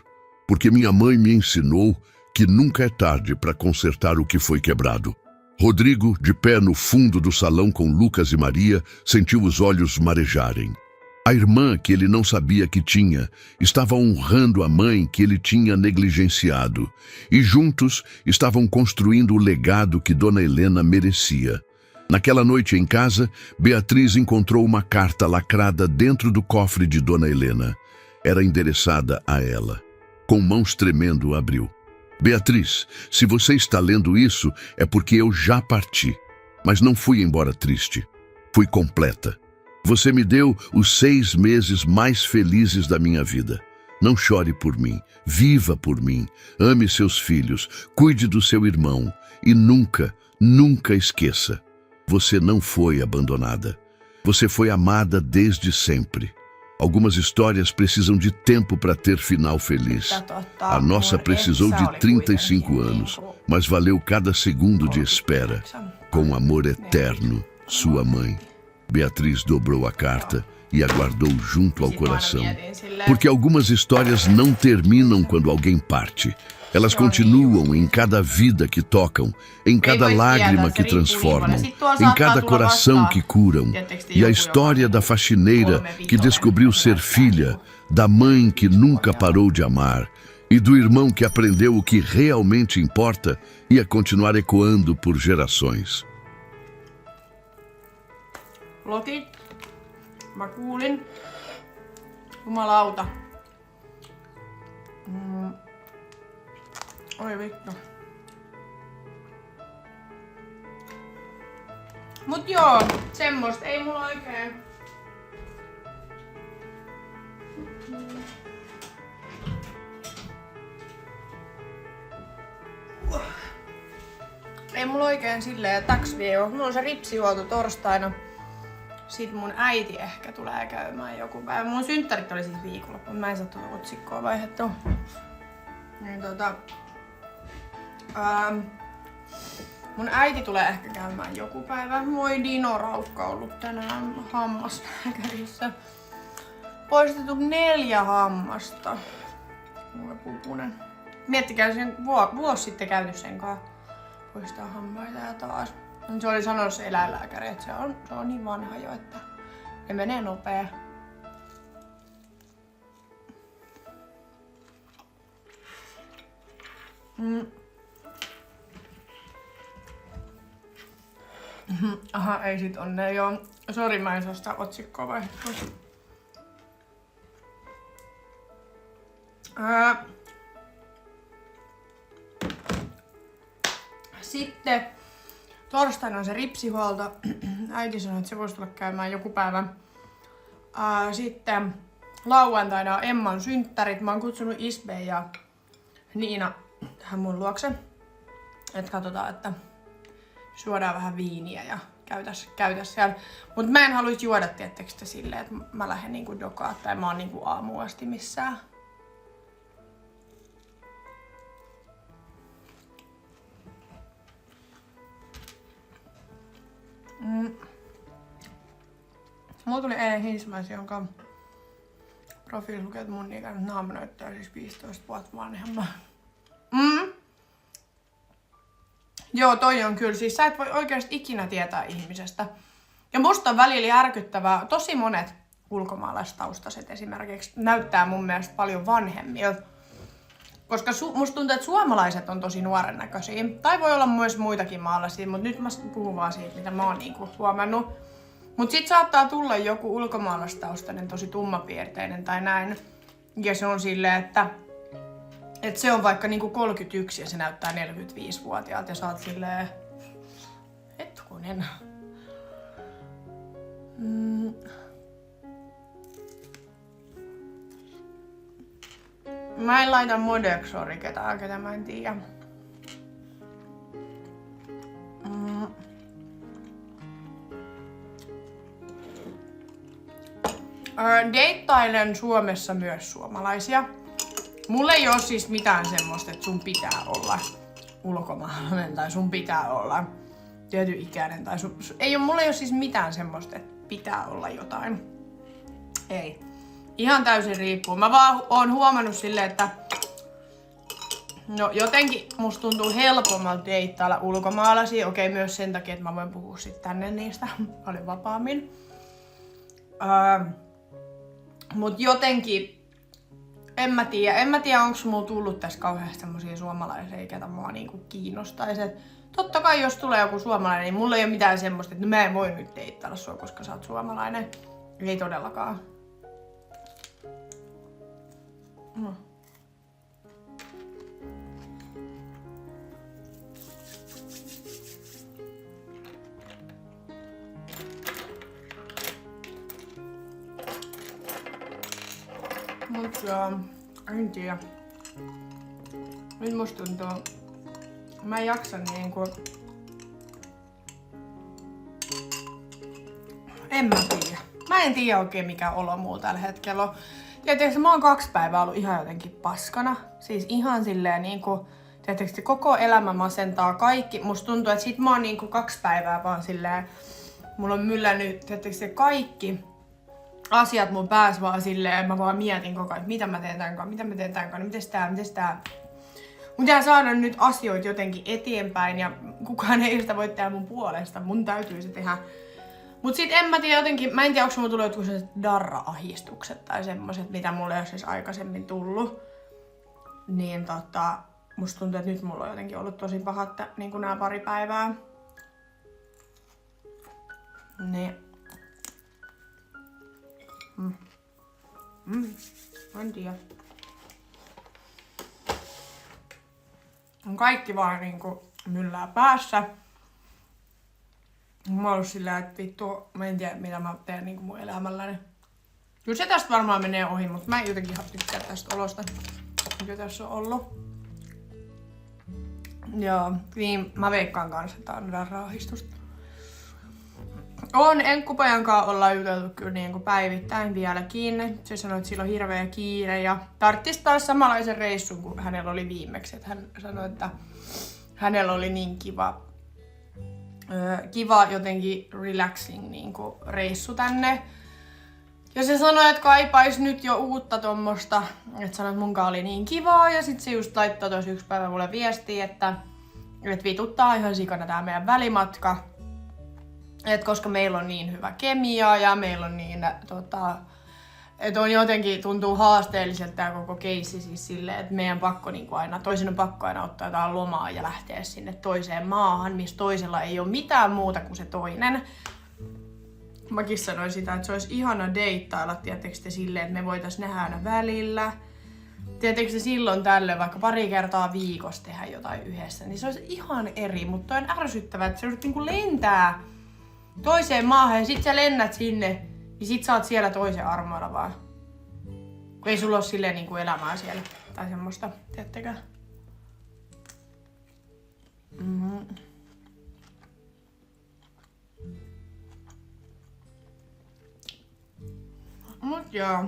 Porque minha mãe me ensinou que nunca é tarde para consertar o que foi quebrado. Rodrigo, de pé no fundo do salão com Lucas e Maria, sentiu os olhos marejarem. A irmã, que ele não sabia que tinha, estava honrando a mãe que ele tinha negligenciado. E juntos estavam construindo o legado que Dona Helena merecia. Naquela noite em casa, Beatriz encontrou uma carta lacrada dentro do cofre de Dona Helena. Era endereçada a ela. Com mãos tremendo, abriu. Beatriz, se você está lendo isso, é porque eu já parti. Mas não fui embora triste. Fui completa. Você me deu os 6 meses mais felizes da minha vida. Não chore por mim, viva por mim, ame seus filhos, cuide do seu irmão e nunca, nunca esqueça. Você não foi abandonada. Você foi amada desde sempre. Algumas histórias precisam de tempo para ter final feliz. A nossa precisou de 35 anos, mas valeu cada segundo de espera. Com amor eterno, sua mãe. Beatriz dobrou a carta e a guardou junto ao coração. Porque algumas histórias não terminam quando alguém parte. Elas continuam em cada vida que tocam, em cada lágrima que transformam, em cada coração que curam. E a história da faxineira que descobriu ser filha, da mãe que nunca parou de amar e do irmão que aprendeu o que realmente importa ia continuar ecoando por gerações. Lokit. Mä kuulin. Jumalauta. Oi vittu. Mut joo, semmoista ei mulla oikein. Ei mulla oikein silleen taksvieo. Mulla on se ripsihuolto torstaina. Sitten mun äiti ehkä tulee käymään joku päivä. Mun synttärit oli siis viikonloppu, mä en saa tuota otsikkoa vaihdettua. Niin mun äiti tulee ehkä käymään joku päivä. Moi Dino Raukka ollut tänään hammaslääkärissä. Poistettu 4 hammasta. Voi pupunen. Miettikää sen vuosi sitten käyty sen kanssa. Poistaa hampaita ja taas. Se oli sanonut se eläinlääkäri, että se on niin vanha jo, että ne menee nopea. Aha, ei sit onne joo. Sori, mä en saa sitä otsikkoa vaihdettua. Sitten torstaina on se ripsihuolto. Äiti sanoi, että se voisi tulla käymään joku päivä. Sitten lauantaina on Emman synttärit. Mä oon kutsunut Isbe ja Niina tähän mun luokse. Et katsotaan, että juodaan vähän viiniä ja käytäs siellä. Mut mä en haluis juoda tiettekö silleen, että mä lähden niinku dokaa tai mä oon niinku aamuun asti missään. Mulla tuli eilen Hinsmäis, jonka profiili lukee, että mun ikäinen naama näyttää siis 15 vuotta vanhemman. Joo, toi on kyllä. Siis sä et voi oikeasti ikinä tietää ihmisestä. Ja musta on välillä järkyttävää. Tosi monet ulkomaalaistaustaiset esimerkiksi näyttää mun mielestä paljon vanhemmilta. Koska musta tuntuu, että suomalaiset on tosi nuoren näköisiä. Tai voi olla myös muitakin maalaisia, mutta nyt mä puhun vaan siitä, mitä mä oon niinku huomannut. Mut sit saattaa tulla joku ulkomaalaistaustainen, tosi tummapiirteinen tai näin. Ja se on silleen, että se on vaikka niinku 31 ja se näyttää 45-vuotiaalta ja sä oot silleen... Hetkunen. Mä en laita Modexori ketään, ketä mä en tiedä. Deittailen Suomessa myös suomalaisia. Mulla ei oo siis mitään semmoista, että sun pitää olla ulkomaalainen tai sun pitää olla tietyn ikäinen tai mulla ei oo siis mitään semmoista, että pitää olla jotain. Ei. Ihan täysin riippuu. Mä vaan oon huomannut silleen, että no jotenkin musta tuntuu helpommalta deittailla ulkomaalaisia. Okei, myös sen takia, että mä voin puhua sit tänne niistä paljon vapaammin. Mut jotenkin, en mä tiedä onko mulla tullut tässä kauheasti semmosia suomalaisia, ketä mua niinku kiinnostais. Et totta kai jos tulee joku suomalainen, niin mulla ei ole mitään semmoista, että no mä en voi nyt deittailla sua, koska sä oot suomalainen. Ei todellakaan. Mut en tiedä. Nyt musta tuntuu, mä en jaksa niinku. En mä tiedä. Mä en tiedä oikein mikä olo mulla tällä hetkellä on. Tietysti mä oon 2 päivää ollut ihan jotenkin paskana. Siis ihan silleen niinku, tietysti koko elämä masentaa kaikki. Musta tuntuu, että sit mä oon niinku 2 päivää vaan silleen, mulla on myllännyt tietysti kaikki asiat mun päässä vaan silleen, mä vaan mietin koko ajan, että mitä mä teen tämän kanssa, mites tää. Mun pitää saada nyt asioita jotenkin eteenpäin ja kukaan ei sitä voi tehdä mun puolesta, mun täytyy se tehdä. Mut sit en mä tiedä jotenkin, mä en tiedä onko mulla tullut jotkut sellaiset darra-ahdistukset tai semmoset, mitä mulle ei ole siis aikaisemmin tullut. Niin musta tuntuu, että nyt mulla on jotenkin ollut tosi pahat niin nää 2 päivää. Niin. En tiedä. On kaikki vaan niinku myllää päässä. Mä oon ollut sillä, että vittu, mä en tiedä mitä mä teen niinku mun elämälläni. Kyllä se tästä varmaan menee ohi, mutta mä en jotenkin ihan tykkää tästä olosta, mikä tässä on ollut. Joo, niin mä veikkaan kanssa, että tää on darra-ahdistusta. Enkkupojan kanssa ollaan juteltu kyllä niinku päivittäin vieläkin. Se sanoi, että sillä on hirveä kiire ja tarttis taas samanlaisen reissun kuin hänellä oli viimeksi. Että hän sanoi, että hänellä oli niin kiva jotenkin relaxing niinku reissu tänne. Ja se sanoi, että kaipais nyt jo uutta tommosta. Että sanoi, että munkaan oli niin kivaa ja sit se just laittoi tossa 1 päivä mulle viestiä, että vituttaa ihan sikana tää meidän välimatka. Et koska meillä on niin hyvä kemia ja meillä on niin, että on jotenkin tuntuu haasteelliselta tää koko keissi siis silleen, että meidän pakko niinku aina, toisen on pakko aina ottaa jotain lomaa ja lähteä sinne toiseen maahan, missä toisella ei ole mitään muuta kuin se toinen. Mäkin sanoin sitä, että se olisi ihana deittailla, tietysti te silleen, että me voitais nähdä aina välillä. Tietysti silloin tällöin vaikka 2 kertaa viikossa tehdä jotain yhdessä, niin se olisi ihan eri, mutta on ärsyttävää, että se olisi niinku lentää toiseen maahan ja sit sä lennät sinne, niin sit sä oot siellä toisen armoilla vaan. Kun ei sulla oo silleen niinku elämää siellä tai semmoista, tiedättekö? Mut joo.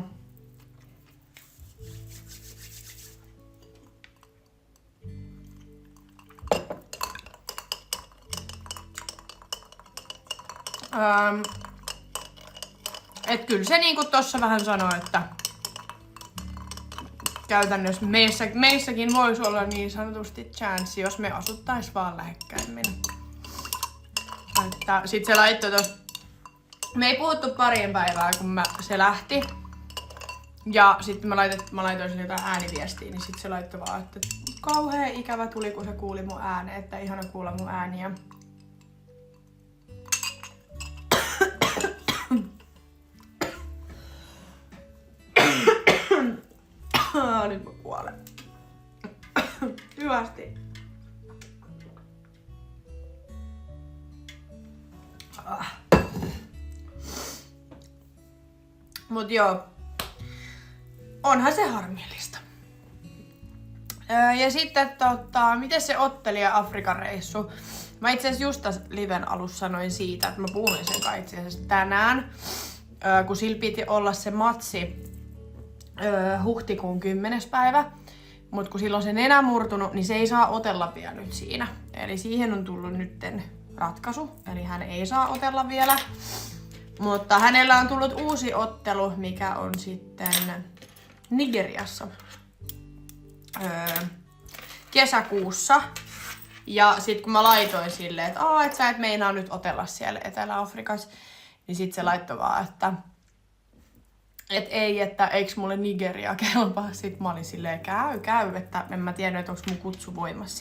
Et kyllä se niinku tossa vähän sanoo, että käytännössä meissäkin voisi olla niin sanotusti chanssi, jos me asuttais vaan lähekkäimmin. Että sit se laittoi tos. Me ei puhuttu 2 päivää, kun se lähti. Ja sitten mä laitoin sille jotain ääniviestiä, niin sit se laittoi vaan, että kauhea ikävä tuli, kun se kuuli mun äänen, että ihana kuulla mun ääniä. Nyt mä kuolen. Hyvästi. Mut joo. Onhan se harmillista. Ja sitten miten se ottelija Afrikan reissu? Mä itse asiassa just tässä liven alussa sanoin siitä, että mä puhuin sen kai itse asiassa tänään, kun sillä piti olla se matsi huhtikuun 10. päivä. Mutta kun silloin se nenä murtunut, niin se ei saa otella vielä nyt siinä. Eli siihen on tullut nytten ratkaisu, eli hän ei saa otella vielä. Mutta hänellä on tullut uusi ottelu, mikä on sitten Nigeriassa kesäkuussa. Ja sit kun mä laitoin silleen, että et sä et meinaa nyt otella siellä Etelä-Afrikassa, niin sit se laittoi vaan, että ei, että eiks mulle Nigeria kelpaa. Sit mä olin silleen, käy, että en mä tiennyt, että onks mun kutsu voimassa